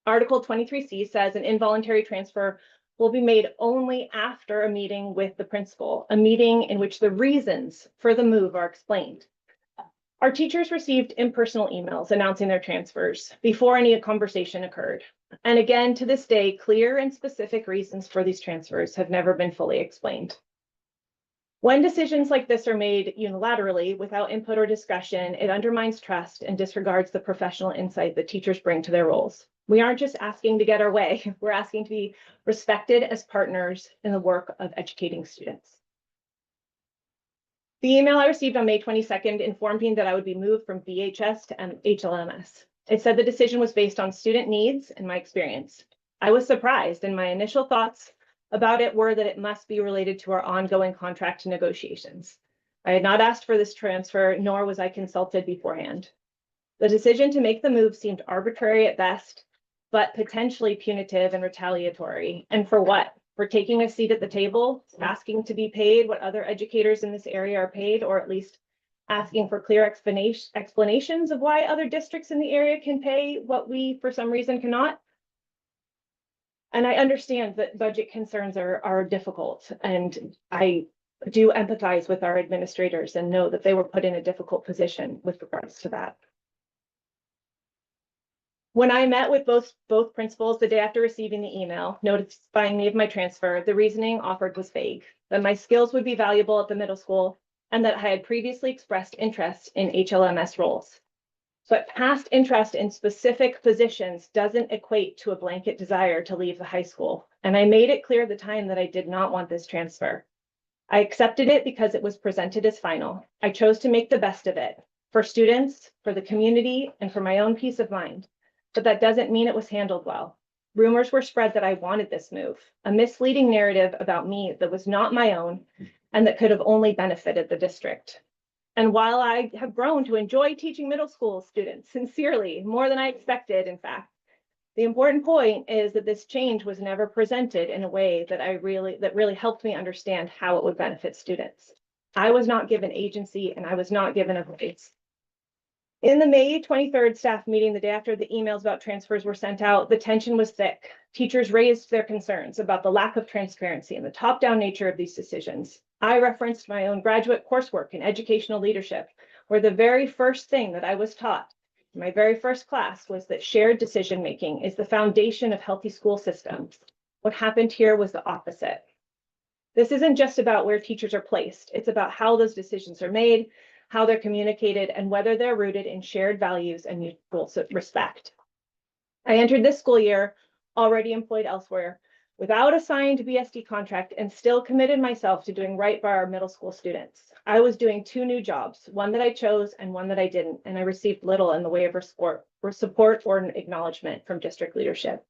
Article 23C says an involuntary transfer will be made only after a meeting with the principal, a meeting in which the reasons for the move are explained. Our teachers received impersonal emails announcing their transfers before any conversation occurred. And again, to this day, clear and specific reasons for these transfers have never been fully explained. When decisions like this are made unilaterally without input or discussion, it undermines trust and disregards the professional insight that teachers bring to their roles. We aren't just asking to get our way, we're asking to be respected as partners in the work of educating students. The email I received on May 22nd informed me that I would be moved from BHS to HLMS. It said the decision was based on student needs and my experience. I was surprised, and my initial thoughts about it were that it must be related to our ongoing contract negotiations. I had not asked for this transfer, nor was I consulted beforehand. The decision to make the move seemed arbitrary at best, but potentially punitive and retaliatory. And for what? For taking a seat at the table, asking to be paid what other educators in this area are paid, or at least asking for clear explanations of why other districts in the area can pay what we, for some reason, cannot. And I understand that budget concerns are difficult, and I do empathize with our administrators and know that they were put in a difficult position with regards to that. When I met with both principals the day after receiving the email notifying me of my transfer, the reasoning offered was vague, that my skills would be valuable at the middle school and that I had previously expressed interest in HLMS roles. But past interest in specific positions doesn't equate to a blanket desire to leave the high school. And I made it clear at the time that I did not want this transfer. I accepted it because it was presented as final. I chose to make the best of it for students, for the community, and for my own peace of mind. But that doesn't mean it was handled well. Rumors were spread that I wanted this move, a misleading narrative about me that was not my own and that could have only benefited the district. And while I have grown to enjoy teaching middle school students sincerely, more than I expected, in fact, the important point is that this change was never presented in a way that really helped me understand how it would benefit students. I was not given agency and I was not given a voice. In the May 23rd staff meeting, the day after the emails about transfers were sent out, the tension was thick. Teachers raised their concerns about the lack of transparency and the top-down nature of these decisions. I referenced my own graduate coursework in educational leadership, where the very first thing that I was taught in my very first class was that shared decision-making is the foundation of healthy school systems. What happened here was the opposite. This isn't just about where teachers are placed. It's about how those decisions are made, how they're communicated, and whether they're rooted in shared values and mutual respect. I entered this school year already employed elsewhere without a signed BSD contract and still committed myself to doing right by our middle school students. I was doing two new jobs, one that I chose and one that I didn't, and I received little in the way of support or acknowledgement from district leadership.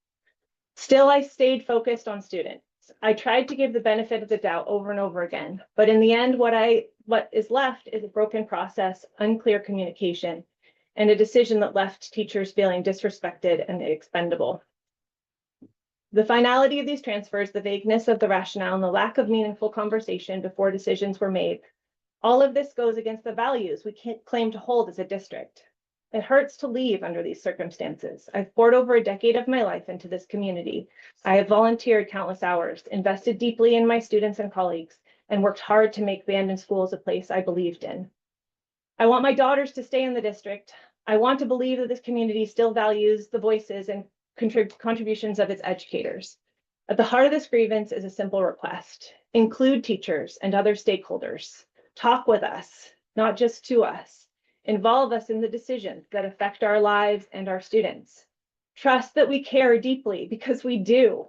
Still, I stayed focused on students. I tried to give the benefit of the doubt over and over again, but in the end, what is left is a broken process, unclear communication, and a decision that left teachers feeling disrespected and expendable. The finality of these transfers, the vagueness of the rationale, and the lack of meaningful conversation before decisions were made, all of this goes against the values we can't claim to hold as a district. It hurts to leave under these circumstances. I've poured over a decade of my life into this community. I have volunteered countless hours, invested deeply in my students and colleagues, and worked hard to make Bandon Schools a place I believed in. I want my daughters to stay in the district. I want to believe that this community still values the voices and contributions of its educators. At the heart of this grievance is a simple request. Include teachers and other stakeholders. Talk with us, not just to us. Involve us in the decisions that affect our lives and our students. Trust that we care deeply because we do,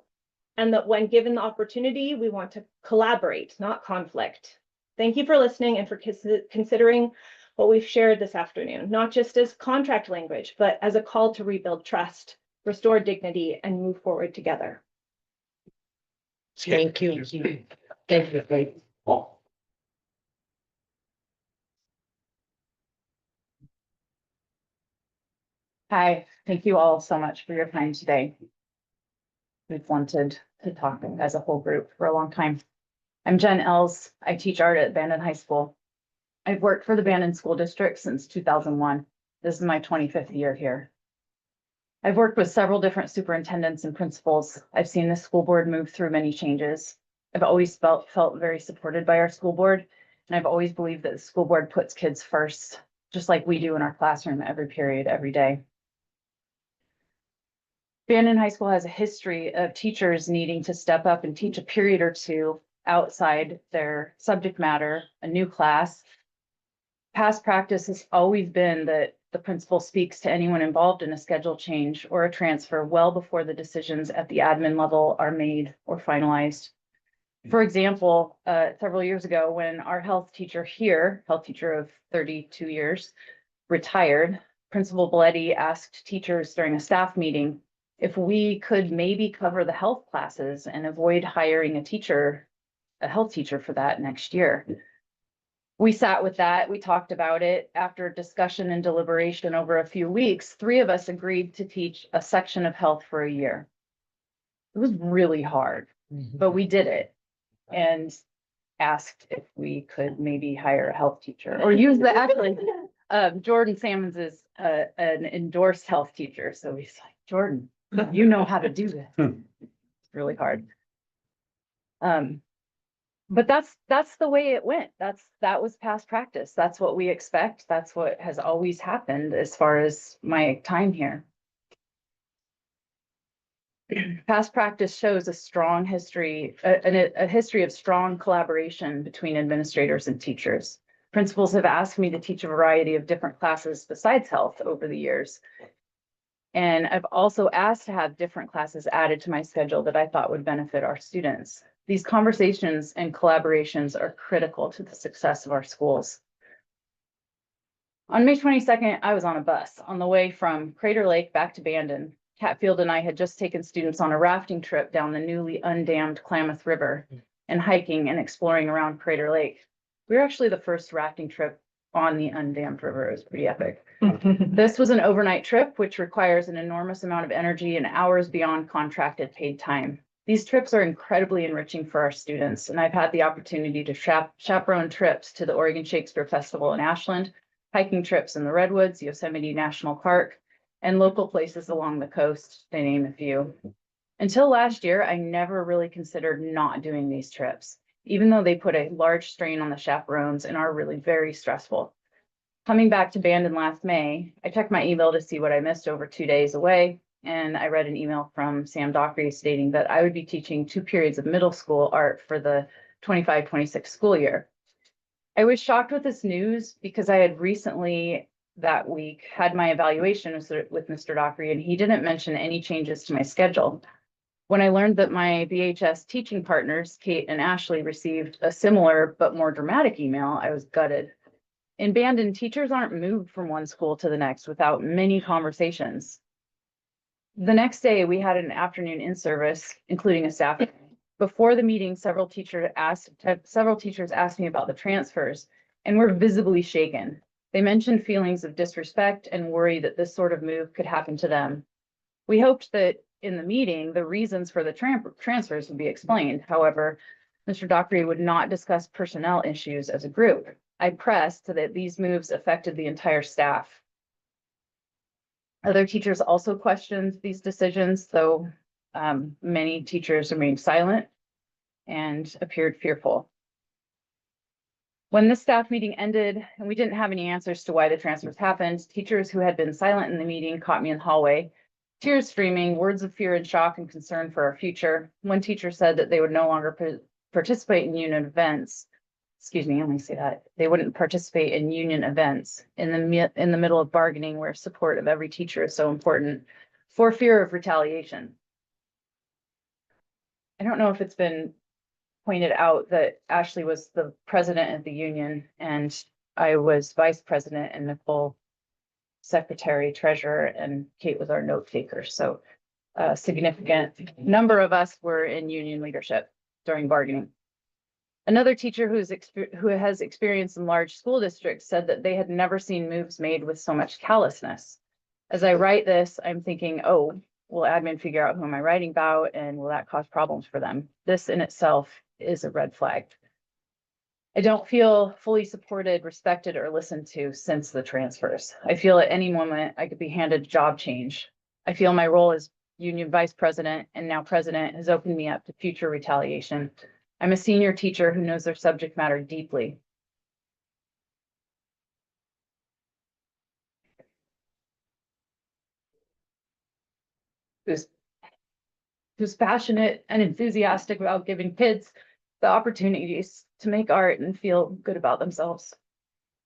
and that when given the opportunity, we want to collaborate, not conflict. Thank you for listening and for considering what we've shared this afternoon, not just as contract language, but as a call to rebuild trust, restore dignity, and move forward together. Thank you. Thank you. Hi, thank you all so much for your time today. we've wanted to talk as a whole group for a long time. I'm Jen Els. I teach art at Bandon High School. I've worked for the Bandon School District since 2001. This is my 25th year here. I've worked with several different superintendents and principals. I've seen the school board move through many changes. I've always felt very supported by our school board, and I've always believed that the school board puts kids first, just like we do in our classroom every period, every day. Bandon High School has a history of teachers needing to step up and teach a period or two outside their subject matter, a new class. Past practice has always been that the principal speaks to anyone involved in a schedule change or a transfer well before the decisions at the admin level are made or finalized. For example, several years ago, when our health teacher here, health teacher of 32 years, retired, Principal Belletti asked teachers during a staff meeting if we could maybe cover the health classes and avoid hiring a health teacher for that next year. We sat with that, we talked about it. After discussion and deliberation over a few weeks, 3 of us agreed to teach a section of health for a year. It was really hard, but we did it and asked if we could maybe hire a health teacher or use the, actually, Jordan Salmons is an endorsed health teacher. So he's like, Jordan, you know how to do this. It's really hard. But that's the way it went. That was past practice. That's what we expect. That's what has always happened as far as my time here. Past practice shows a strong history, a history of strong collaboration between administrators and teachers. Principals have asked me to teach a variety of different classes besides health over the years. And I've also asked to have different classes added to my schedule that I thought would benefit our students. These conversations and collaborations are critical to the success of our schools. On May 22nd, I was on a bus on the way from Crater Lake back to Bandon. Catfield and I had just taken students on a rafting trip down the newly undammed Klamath River and hiking and exploring around Crater Lake. We were actually the first rafting trip on the undammed river. It was pretty epic. This was an overnight trip, which requires an enormous amount of energy and hours beyond contracted paid time. These trips are incredibly enriching for our students, and I've had the opportunity to chaperone trips to the Oregon Shakespeare Festival in Ashland, hiking trips in the Redwoods, Yosemite National Park, and local places along the coast, to name a few. Until last year, I never really considered not doing these trips, even though they put a large strain on the chaperones and are really very stressful. Coming back to Bandon last May, I checked my email to see what I missed over 2 days away, and I read an email from Sam Dockery stating that I would be teaching 2 periods of middle school art for the 25-26 school year. I was shocked with this news because I had recently that week had my evaluation with Mr. Dockery, and he didn't mention any changes to my schedule. When I learned that my BHS teaching partners, Kate and Ashley, received a similar but more dramatic email, I was gutted. In Bandon, teachers aren't moved from one school to the next without many conversations. The next day, we had an afternoon in-service, including a staff meeting. Before the meeting, several teachers asked me about the transfers and were visibly shaken. They mentioned feelings of disrespect and worry that this sort of move could happen to them. We hoped that in the meeting, the reasons for the transfers would be explained. However, Mr. Dockery would not discuss personnel issues as a group. I pressed that these moves affected the entire staff. Other teachers also questioned these decisions, though many teachers remained silent and appeared fearful. When this staff meeting ended and we didn't have any answers to why the transfers happened, teachers who had been silent in the meeting caught me in the hallway, tears streaming, words of fear and shock and concern for our future. One teacher said that they would no longer participate in union events. Excuse me, let me say that. They wouldn't participate in union events in the middle of bargaining, where support of every teacher is so important, for fear of retaliation. I don't know if it's been pointed out that Ashley was the president of the union and I was vice president and Nicole secretary, treasurer, and Kate was our note taker. So a significant number of us were in union leadership during bargaining. Another teacher who has experience in large school districts said that they had never seen moves made with so much callousness. As I write this, I'm thinking, oh, will admin figure out who am I writing about and will that cause problems for them? This in itself is a red flag. I don't feel fully supported, respected, or listened to since the transfers. I feel at any moment I could be handed a job change. I feel my role as union vice president and now president has opened me up to future retaliation. I'm a senior teacher who knows their subject matter deeply. Who's passionate and enthusiastic about giving kids the opportunities to make art and feel good about themselves.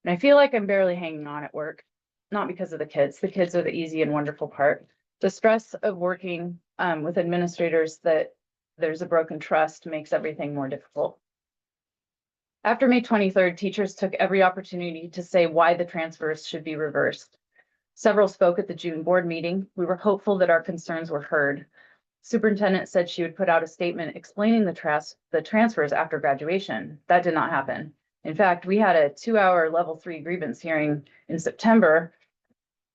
And I feel like I'm barely hanging on at work, not because of the kids. The kids are the easy and wonderful part. The stress of working with administrators that there's a broken trust makes everything more difficult. After May 23rd, teachers took every opportunity to say why the transfers should be reversed. Several spoke at the June board meeting. We were hopeful that our concerns were heard. Superintendent said she would put out a statement explaining the transfers after graduation. That did not happen. In fact, we had a 2-hour level 3 grievance hearing in September,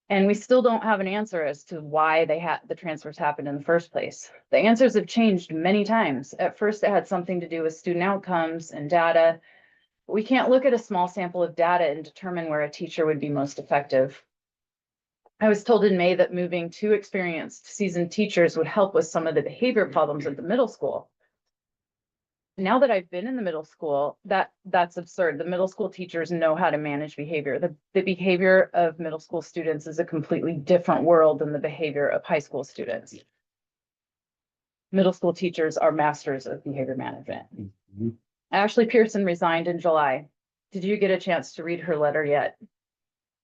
and we still don't have an answer as to why the transfers happened in the first place. The answers have changed many times. At first, it had something to do with student outcomes and data. We can't look at a small sample of data and determine where a teacher would be most effective. I was told in May that moving 2 experienced seasoned teachers would help with some of the behavior problems at the middle school. Now that I've been in the middle school, that's absurd. The middle school teachers know how to manage behavior. The behavior of middle school students is a completely different world than the behavior of high school students. Middle school teachers are masters of behavior management. Mm-hmm. Ashley Pearson resigned in July. Did you get a chance to read her letter yet?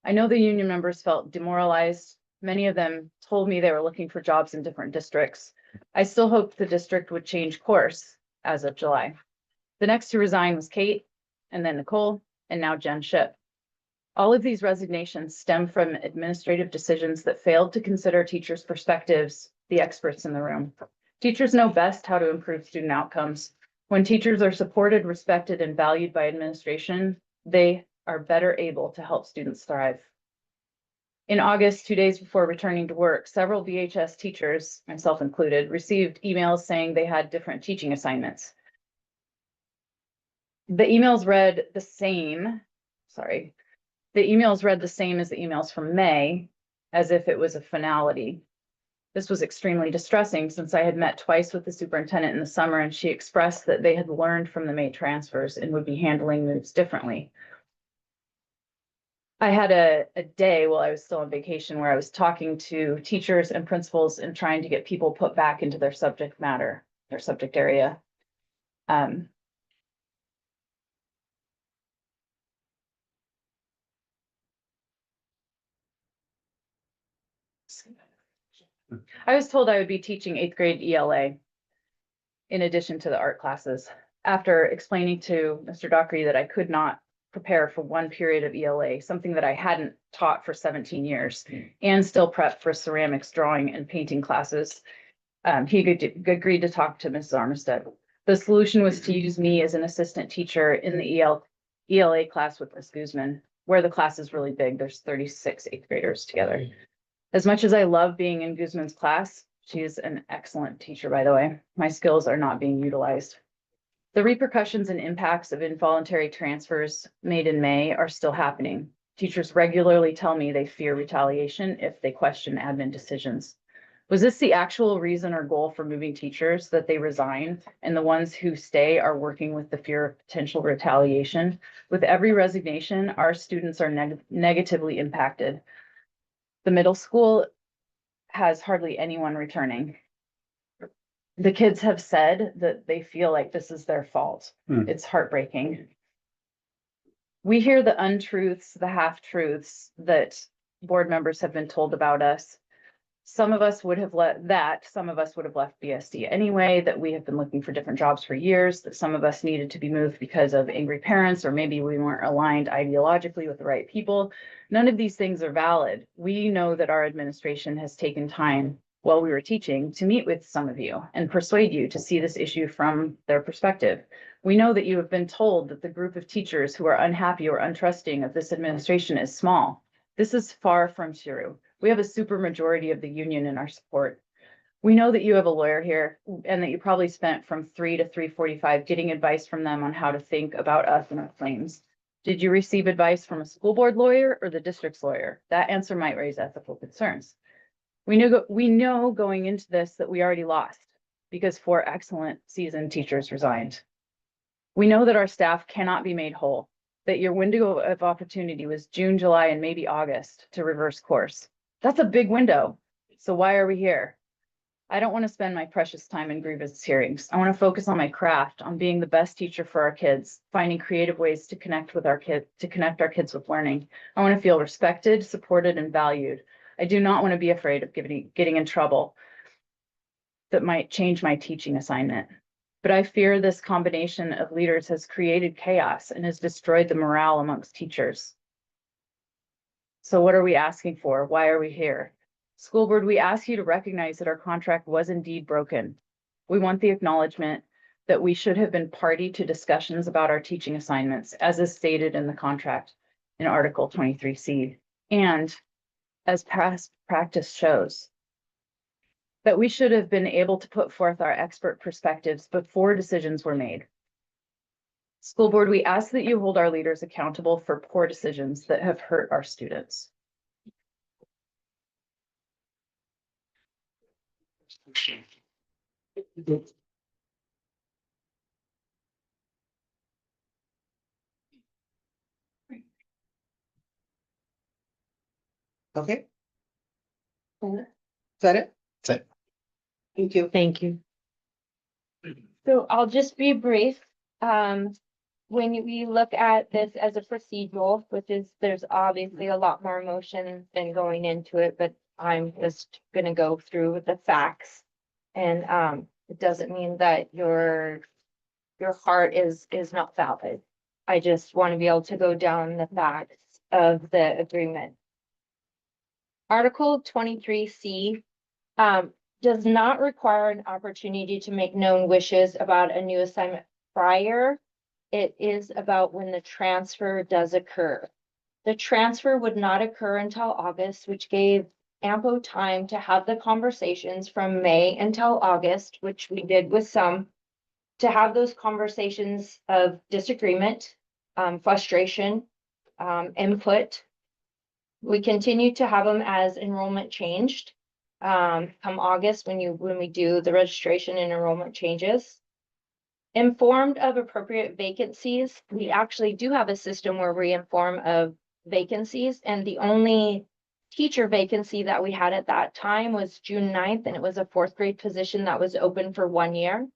I know the union members felt demoralized. Many of them told me they were looking for jobs in different districts. I still hoped the district would change course as of July. The next to resign was Kate, and then Nicole, and now Jen Ship. All of these resignations stem from administrative decisions that failed to consider teachers' perspectives, the experts in the room. Teachers know best how to improve student outcomes. When teachers are supported, respected, and valued by administration, they are better able to help students thrive. In August, 2 days before returning to work, several VHS teachers, myself included, received emails saying they had different teaching assignments. The emails read the same as the emails from May, as if it was a finality. This was extremely distressing since I had met twice with the superintendent in the summer and she expressed that they had learned from the May transfers and would be handling moves differently. I had a day while I was still on vacation where I was talking to teachers and principals and trying to get people put back into their subject matter, their subject area. I was told I would be teaching 8th grade ELA in addition to the art classes. After explaining to Mr. Dockery that I could not prepare for one period of ELA, something that I hadn't taught for 17 years, and still prep for ceramics, drawing, and painting classes, he agreed to talk to Mrs. Armistead. The solution was to use me as an assistant teacher in the ELA class with Ms. Guzman, where the class is really big. There's 36 8th graders together. As much as I love being in Guzman's class, she is an excellent teacher, by the way. My skills are not being utilized. The repercussions and impacts of involuntary transfers made in May are still happening. Teachers regularly tell me they fear retaliation if they question admin decisions. Was this the actual reason or goal for moving teachers, that they resign and the ones who stay are working with the fear of potential retaliation? With every resignation, our students are negatively impacted. The middle school has hardly anyone returning. The kids have said that they feel like this is their fault. It's heartbreaking. We hear the untruths, the half-truths that board members have been told about us. Some of us would have left BSD anyway, that we have been looking for different jobs for years, that some of us needed to be moved because of angry parents, or maybe we weren't aligned ideologically with the right people. None of these things are valid. We know that our administration has taken time while we were teaching to meet with some of you and persuade you to see this issue from their perspective. We know that you have been told that the group of teachers who are unhappy or untrusting of this administration is small. This is far from true. We have a super majority of the union in our support. We know that you have a lawyer here and that you probably spent from 3 to 3:45 getting advice from them on how to think about us and our claims. Did you receive advice from a school board lawyer or the district's lawyer? That answer might raise ethical concerns. We know going into this that we already lost because 4 excellent seasoned teachers resigned. We know that our staff cannot be made whole, that your window of opportunity was June, July, and maybe August to reverse course. That's a big window. So why are we here? I don't want to spend my precious time in grievance hearings. I want to focus on my craft, on being the best teacher for our kids, finding creative ways to connect with our kids, to connect our kids with learning. I want to feel respected, supported, and valued. I do not want to be afraid of getting in trouble that might change my teaching assignment. But I fear this combination of leaders has created chaos and has destroyed the morale amongst teachers. So what are we asking for? Why are we here? School board, we ask you to recognize that our contract was indeed broken. We want the acknowledgement that we should have been party to discussions about our teaching assignments, as is stated in the contract in Article 23C, and as past practice shows, that we should have been able to put forth our expert perspectives before decisions were made. School board, we ask that you hold our leaders accountable for poor decisions that have hurt our students. Okay. Is that it? That's it. Thank you. Thank you. So I'll just be brief. When we look at this as a procedural, which is, there's obviously a lot more emotion than going into it, but I'm just gonna go through the facts. And it doesn't mean that your heart is not valid. I just want to be able to go down the facts of the agreement. Article 23C does not require an opportunity to make known wishes about a new assignment prior. It is about when the transfer does occur. The transfer would not occur until August, which gave ample time to have the conversations from May until August, which we did with some, to have those conversations of disagreement, frustration, input. We continue to have them as enrollment changed. Come August, when we do the registration and enrollment changes. Informed of appropriate vacancies, we actually do have a system where we inform of vacancies, and the only teacher vacancy that we had at that time was June 9th, and it was a 4th grade position that was open for 1 year.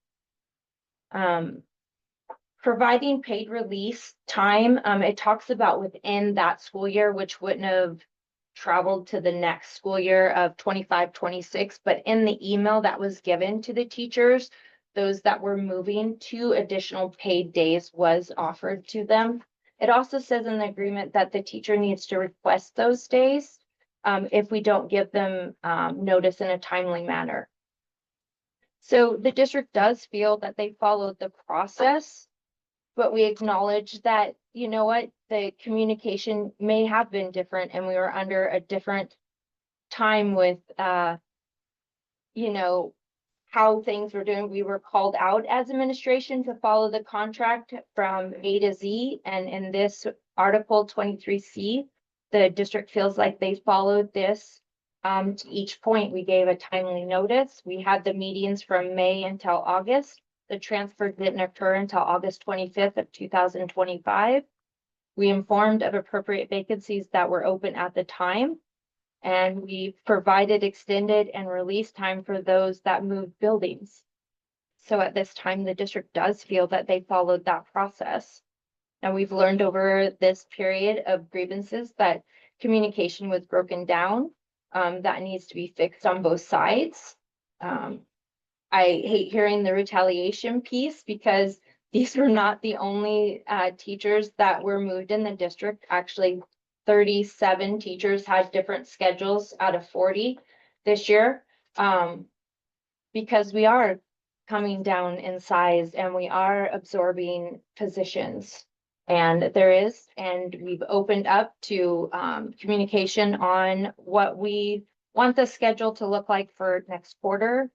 Providing paid release time, it talks about within that school year, which wouldn't have traveled to the next school year of 25-26, but in the email that was given to the teachers, those that were moving, 2 additional paid days was offered to them. It also says in the agreement that the teacher needs to request those days if we don't give them notice in a timely manner. So the district does feel that they followed the process, but we acknowledge that, you know what, the communication may have been different and we were under a different time with, you know, how things were doing. We were called out as administration to follow the contract from A to Z. And in this Article 23C, the district feels like they followed this. To each point, we gave a timely notice. We had the meetings from May until August. The transfer didn't occur until August 25th of 2025. We informed of appropriate vacancies that were open at the time. And we provided extended and release time for those that moved buildings. So at this time, the district does feel that they followed that process. And we've learned over this period of grievances that communication was broken down. That needs to be fixed on both sides. I hate hearing the retaliation piece because these were not the only teachers that were moved in the district. Actually, 37 teachers had different schedules out of 40 this year, because we are coming down in size and we are absorbing positions. And we've opened up to communication on what we want the schedule to look like for next quarter.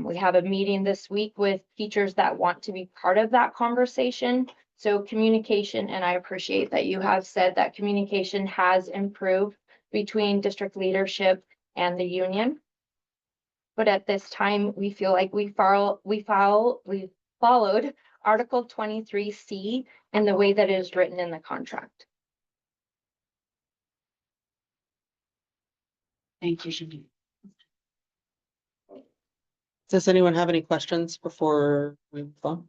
We have a meeting this week with teachers that want to be part of that conversation. So communication, and I appreciate that you have said that communication has improved between district leadership and the union. But at this time, we feel like we followed Article 23C and the way that it is written in the contract. Thank you. Does anyone have any questions before we move on?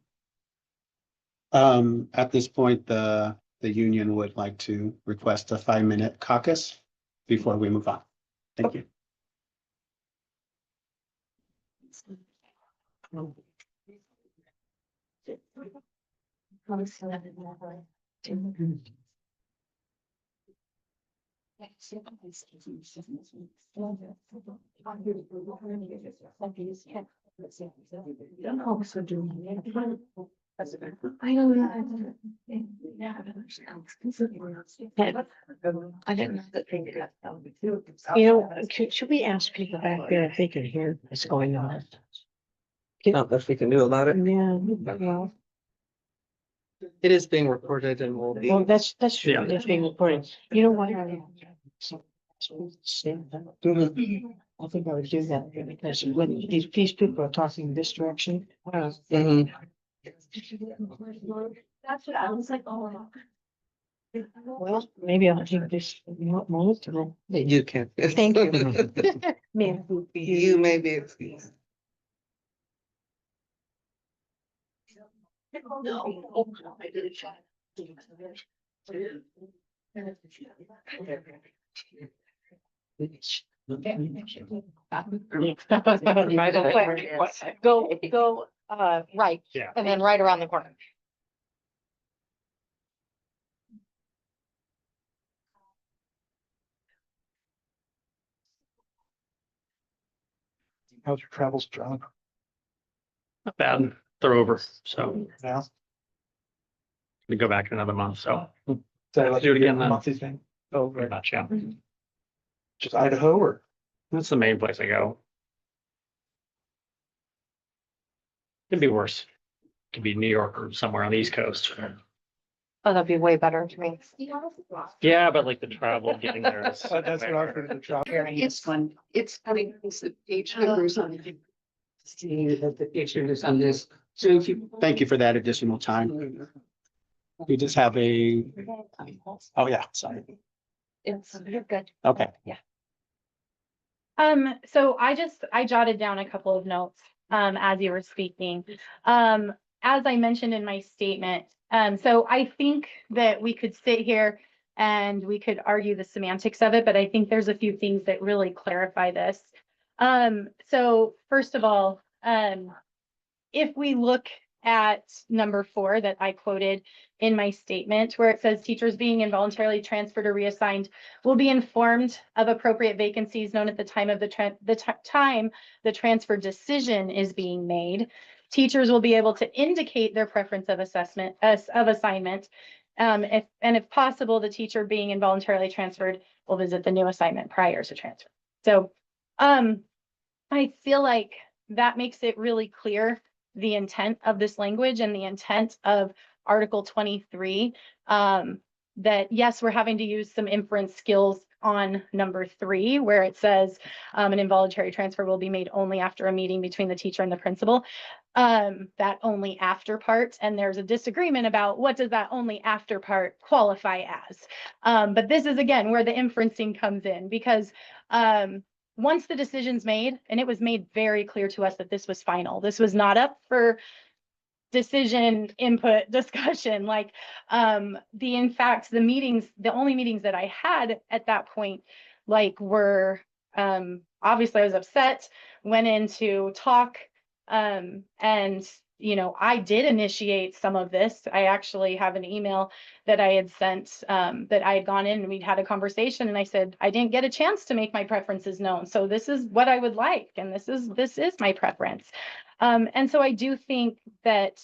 At this point, the union would like to request a 5-minute caucus before we move on. Thank you. I don't know. I didn't know that they did that. You know, should we ask people back there if they can hear what's going on? Not much we can do about it. Yeah, well, It is being recorded and will be. well, that's true. It's being recorded. You know what? I think I would do that because when these people are talking this direction. Mhm. That's what I was like, oh. Well, maybe I'll take this moment to. You can. Thank you. Man, You may be excused. Go, right, Yeah. and then right around the corner. How's your travels, John? Not bad. They're over. So Yeah. we go back in another month. So So do it again then. Monthly thing. Oh, pretty right. much, yeah. Just Idaho or? That's the main place I go. Could be worse. Could be New York or somewhere on the East Coast. Oh, that'd be way better to me. Yeah, but like the travel getting there is. That's what I was going to try. It's fun. It's funny, it's the page numbers on it. See that the picture is on this. So if you. Thank you for that additional time. We just have a, oh yeah, sorry. You're good. Okay. So I jotted down a couple of notes, as you were speaking. As I mentioned in my statement, so I think that we could sit here and we could argue the semantics of it, but I think there's a few things that really clarify this. So first of all, if we look at number 4 that I quoted in my statement, where it says teachers being involuntarily transferred or reassigned will be informed of appropriate vacancies known at the time of the transfer decision is being made. Teachers will be able to indicate their preference of assignment. If possible, the teacher being involuntarily transferred will visit the new assignment prior to transfer. So I feel like that makes it really clear the intent of this language and the intent of Article 23, that yes, we're having to use some inference skills on number 3, where it says an involuntary transfer will be made only after a meeting between the teacher and the principal. That only after part, and there's a disagreement about what does that only after part qualify as. But this is again where the inferencing comes in, because once the decision's made, and it was made very clear to us that this was final, this was not up for decision input discussion. Like in fact, the only meetings that I had at that point, like were obviously I was upset, went in to talk, and I did initiate some of this. I actually have an email that I had sent, that I had gone in and we'd had a conversation, and I said, I didn't get a chance to make my preferences known. So this is what I would like. And this is my preference. And so I do think that,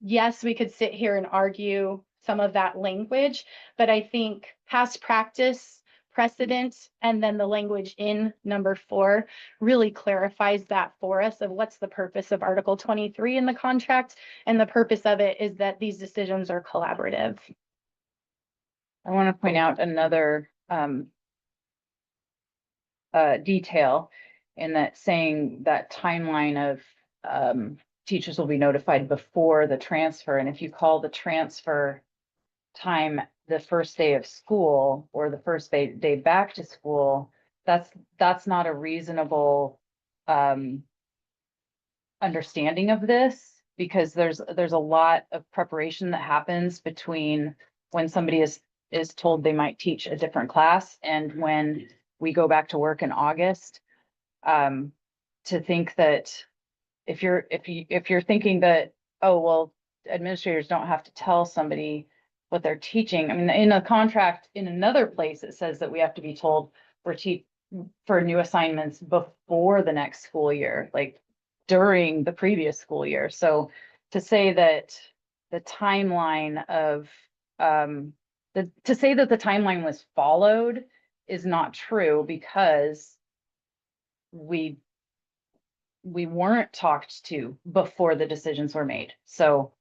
yes, we could sit here and argue some of that language, but I think past practice precedent and then the language in number 4 really clarifies that for us of what's the purpose of Article 23 in the contract. And the purpose of it is that these decisions are collaborative. I want to point out another detail in that, saying that timeline of teachers will be notified before the transfer. And if you call the transfer time the first day of school or the first day back to school, that's not a reasonable understanding of this, because there's a lot of preparation that happens between when somebody is told they might teach a different class and when we go back to work in August. To think that if you're thinking that, oh, well, administrators don't have to tell somebody what they're teaching. I mean, in a contract, in another place, it says that we have to be told for new assignments before the next school year, like during the previous school year. So to say that the timeline of, to say that the timeline was followed is not true, because we weren't talked to before the decisions were made. So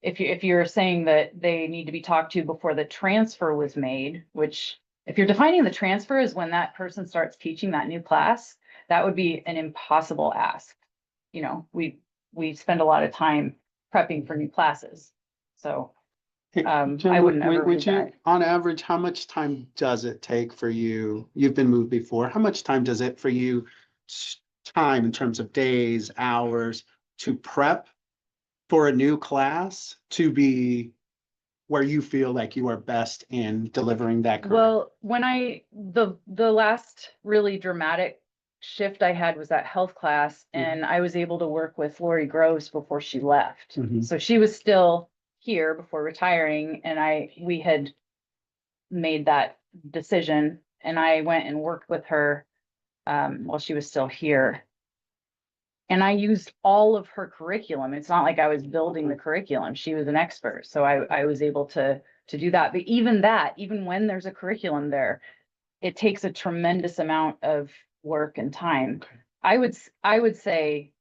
if you're saying that they need to be talked to before the transfer was made, which if you're defining the transfer as when that person starts teaching that new class, that would be an impossible ask. You know, we spend a lot of time prepping for new classes. So Hey, Jim, I wouldn't ever would read you, that. on average, how much time does it take for you? You've been moved before. How much time does it for you, time in terms of days, hours, to prep for a new class to be where you feel like you are best in delivering that career? Well, when the last really dramatic shift I had was that health class, and I was able to work with Lori Groves before she left. Mhm. So she was still here before retiring, and we had made that decision, and I went and worked with her while she was still here. And I used all of her curriculum. It's not like I was building the curriculum. She was an expert. So I was able to do that. But even when there's a curriculum there, it takes a tremendous amount of work and time. I would say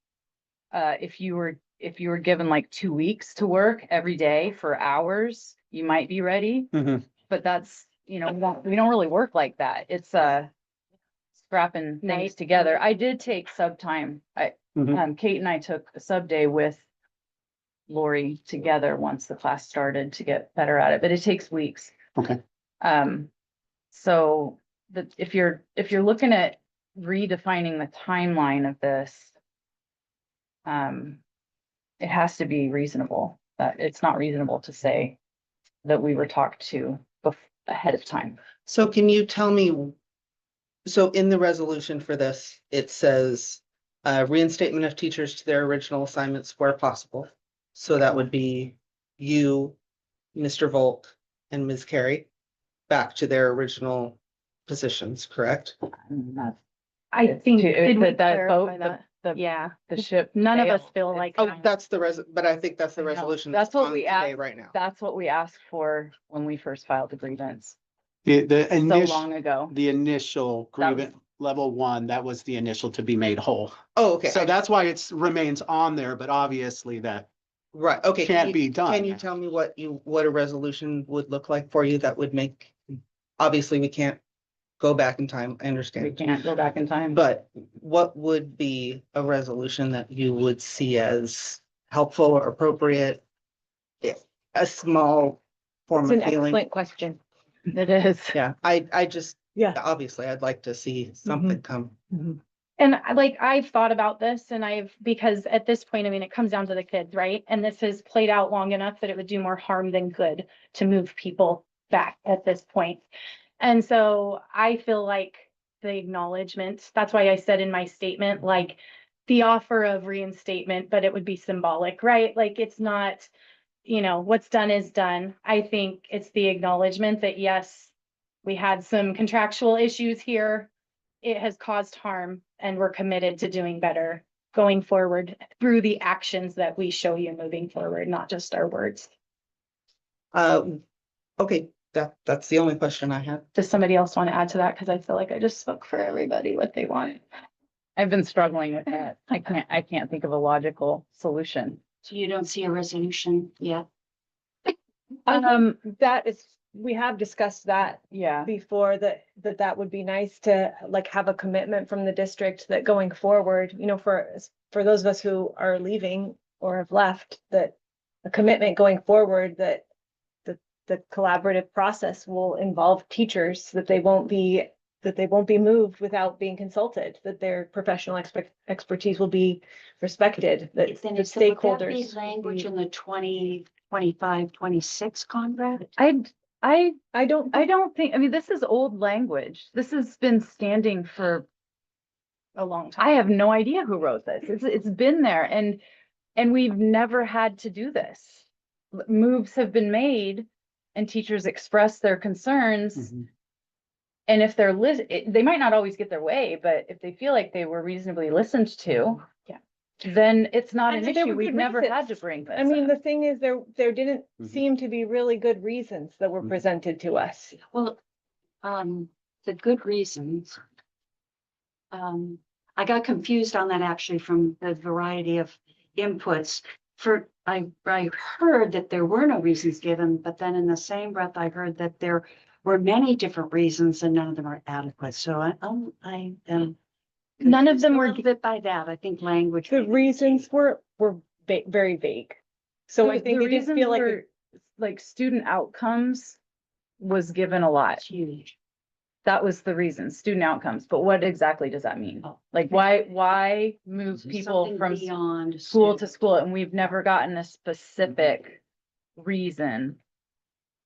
if you were given like 2 weeks to work every day for hours, you might be ready. Mhm. But that's, we don't really work like that. It's scrapping things Night. together. I did take sub time. Kate and I took a sub day with Lori together once the class started to get better at it, but it takes weeks. Okay. So if you're looking at redefining the timeline of this, it has to be reasonable. That it's not reasonable to say that we were talked to ahead of time. So can you tell me, so in the resolution for this, it says reinstatement of teachers to their original assignments where possible. So that would be you, Mr. Volt, and Ms. Carey back to their original positions, correct? I think, did we that clarify boat, that? Yeah, the ship. none of us sailed. feel like. Oh, that's the but I think that's the I know. resolution That's that's what on we today asked. right now. That's what we asked for when we first filed the grievance The so initial, long ago. the initial That was- grievance level 1, that was the initial to be made whole. Oh, okay. So that's why it's remains on there, but obviously that Right, okay. can't be done. Can you tell me what a resolution would look like for you that would make, obviously, we can't go back in time, I We understand. can't go back in time. But what would be a resolution that you would see as helpful or appropriate? A small form It's of an feeling. excellent question. It is. Yeah, I just, Yeah. obviously, I'd like to see something come. And I've thought about this and because at this point, I mean, it comes down to the kids, right? And this has played out long enough that it would do more harm than good to move people back at this point. And so I feel like the acknowledgement, that's why I said in my statement, like the offer of reinstatement, but it would be symbolic, right? Like it's not, what's done is done. I think it's the acknowledgement that yes, we had some contractual issues here. It has caused harm and we're committed to doing better going forward through the actions that we show you moving forward, not just our words. Okay, That's the only question I have. Does somebody else want to add to that? Because I feel like I just spoke for everybody what they want. I've been struggling with that. I can't think of a logical solution. So you don't see a resolution yet? That is, we have discussed that Yeah, before, that would be nice to like have a commitment from the district that going forward, you know, for those of us who are leaving or have left, that a commitment going forward that the collaborative process will involve teachers, that they won't be moved without being consulted, that their professional expertise will be respected, that the Then it's would that be stakeholders. language in the 2025-26 contract? I don't think, I mean, this is old language. This has been standing for, a long time. I have no idea who wrote this. It's been there and we've never had to do this. Moves have been made and teachers express their concerns. And if they're they might not always get their way, but if they feel like they were reasonably listened to, Yeah. then it's not And an there issue. were We've good never had to reasons. bring this I mean, up. the thing is, there didn't Mhm. seem to be really good reasons that were Mhm. presented to us. Well, the good reasons. I got confused on that actually from the variety of inputs. I heard that there were no reasons given, but then in the same breath, I heard that there were many different reasons and none of them are adequate. So I am. None of them confused a were, little bit by that. I think language. the reasons were very vague. So I think The it didn't reasons feel like, were, like, student outcomes was given a lot. It's huge. That was the reason, student outcomes. But what exactly does that mean? Oh. Like, why move people Something from beyond school to school? And we've never gotten a specific reason,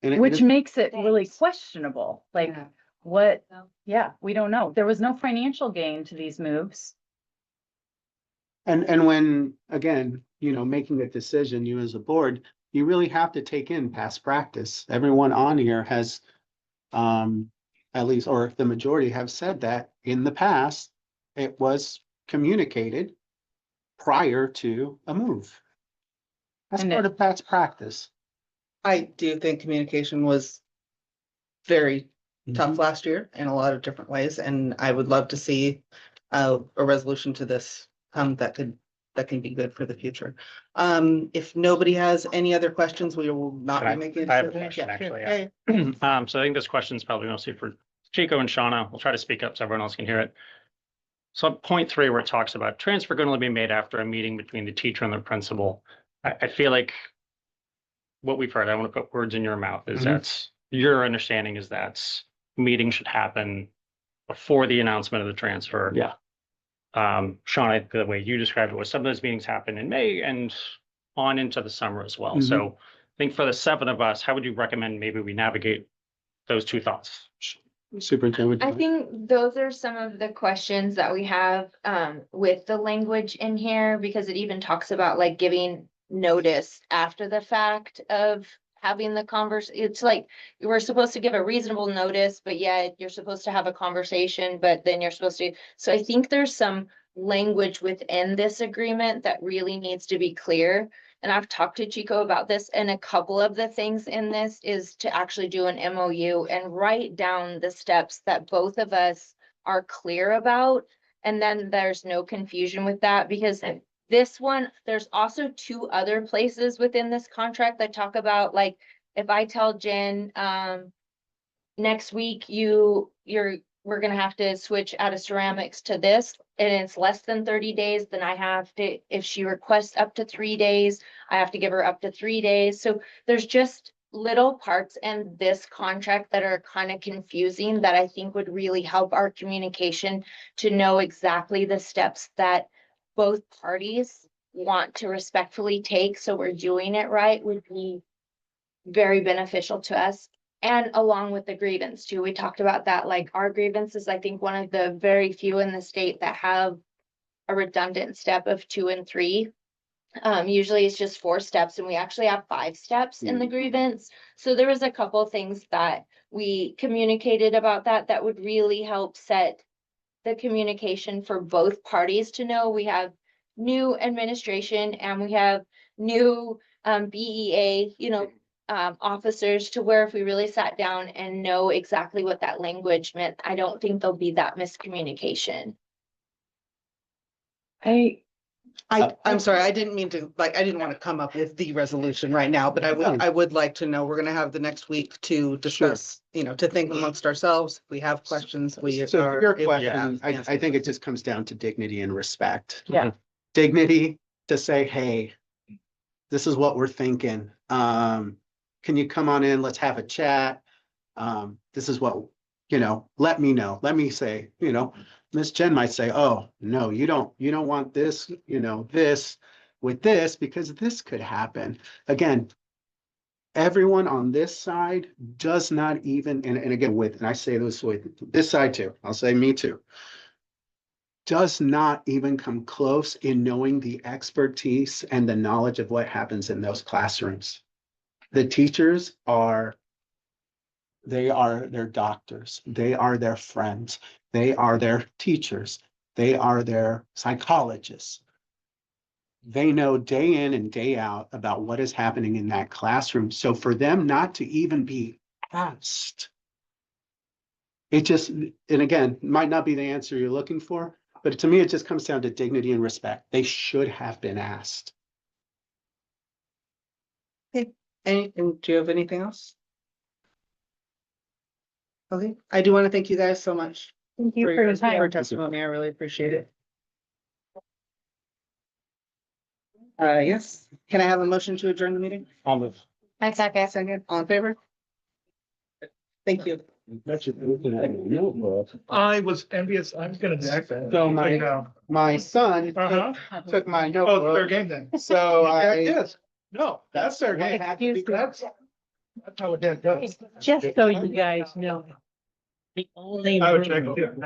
And which makes it really Thanks. questionable. Like, Yeah. what? Well- Yeah, we don't know. There was no financial gain to these moves. And when, again, making a decision, you as a board, you really have to take in past practice. Everyone on here has, at least, or the majority have said that in the past, it was communicated prior to a move. That's And part of past practice. I do think communication was very tough last year in a lot of different ways, and I would love to see a resolution to this that can be good for the future. If nobody has any other questions, we will not be making. I have a decision. question, Yeah, sure. actually, Hey. So I think this question is probably mostly for Chico and Shauna. We'll try to speak up so everyone else can hear it. So at point 3, where it talks about transfer going to be made after a meeting between the teacher and the principal. I feel like what we've heard, I want to put words in your mouth, is that's your understanding is that meeting should happen before the announcement of the transfer. Yeah. Shauna, the way you described it was some of those meetings happen in May and on into the summer as well. Mhm. So I think for the 7 of us, how would you recommend maybe we navigate those two thoughts? Superintendent. I think those are some of the questions that we have with the language in here, because it even talks about like giving notice after the fact of having the It's like we're supposed to give a reasonable notice, but yet you're supposed to have a conversation, but then you're supposed to. So I think there's some language within this agreement that really needs to be clear. And I've talked to Chico about this, and a couple of the things in this is to actually do an MOU and write down the steps that both of us are clear about. And then there's no confusion with that, because this one, there's also 2 other places within this contract that talk about, like, if I tell Jen, next week we're gonna have to switch out of ceramics to this, and it's less than 30 days, then I have to, if she requests up to 3 days, I have to give her up to 3 days. So there's just little parts in this contract that are kind of confusing that I think would really help our communication to know exactly the steps that both parties want to respectfully take, so we're doing it right, would be very beneficial to us. And along with the grievance too, we talked about that, like our grievance is, I think, one of the very few in the state that have a redundant step of 2 and 3. Usually it's just 4 steps, and we actually have 5 steps in the grievance. So there was a couple things that we communicated about that would really help set the communication for both parties to know. We have new administration and we have new BEA, officers to where if we really sat down and know exactly what that language meant, I don't think there'll be that miscommunication. I'm sorry, I didn't mean to, like, I didn't want to come up with the resolution right now, but I would like to know, we're gonna have the next week to discuss, you know, to think amongst ourselves. If we have questions, we So are. your able to question, I answer. think it just comes down to dignity and respect. Yeah. Dignity to say, hey, this is what we're thinking. Can you come on in? Let's have a chat. This is what, you know, let me know. Let me say, you know, Miss Jen might say, oh, no, you don't want this, you know, this with this, because this could happen. Again, everyone on this side does not even, and again, and I say this with this side too, I'll say me too, does not even come close in knowing the expertise and the knowledge of what happens in those classrooms. The teachers are their doctors, they are their friends, they are their teachers, they are their psychologists. They know day in and day out about what is happening in that classroom. So for them not to even be asked, it just, and again, might not be the answer you're looking for, but to me, it just comes down to dignity and respect. They should have been asked. And do you have anything else? Okay, I do want to thank you guys so much. Thank you for your your time. testimony. I really appreciate it. Yes, can I have a motion to adjourn the meeting? I'll move. Second, all in favor? Thank you. I was envious. I'm gonna do that. So my son Uh-huh. took my Oh, notebook, their game then. so Yeah, it I. is. No, that's their game. Excuse me. That's how it goes. Just so you guys know. The only I would room check it.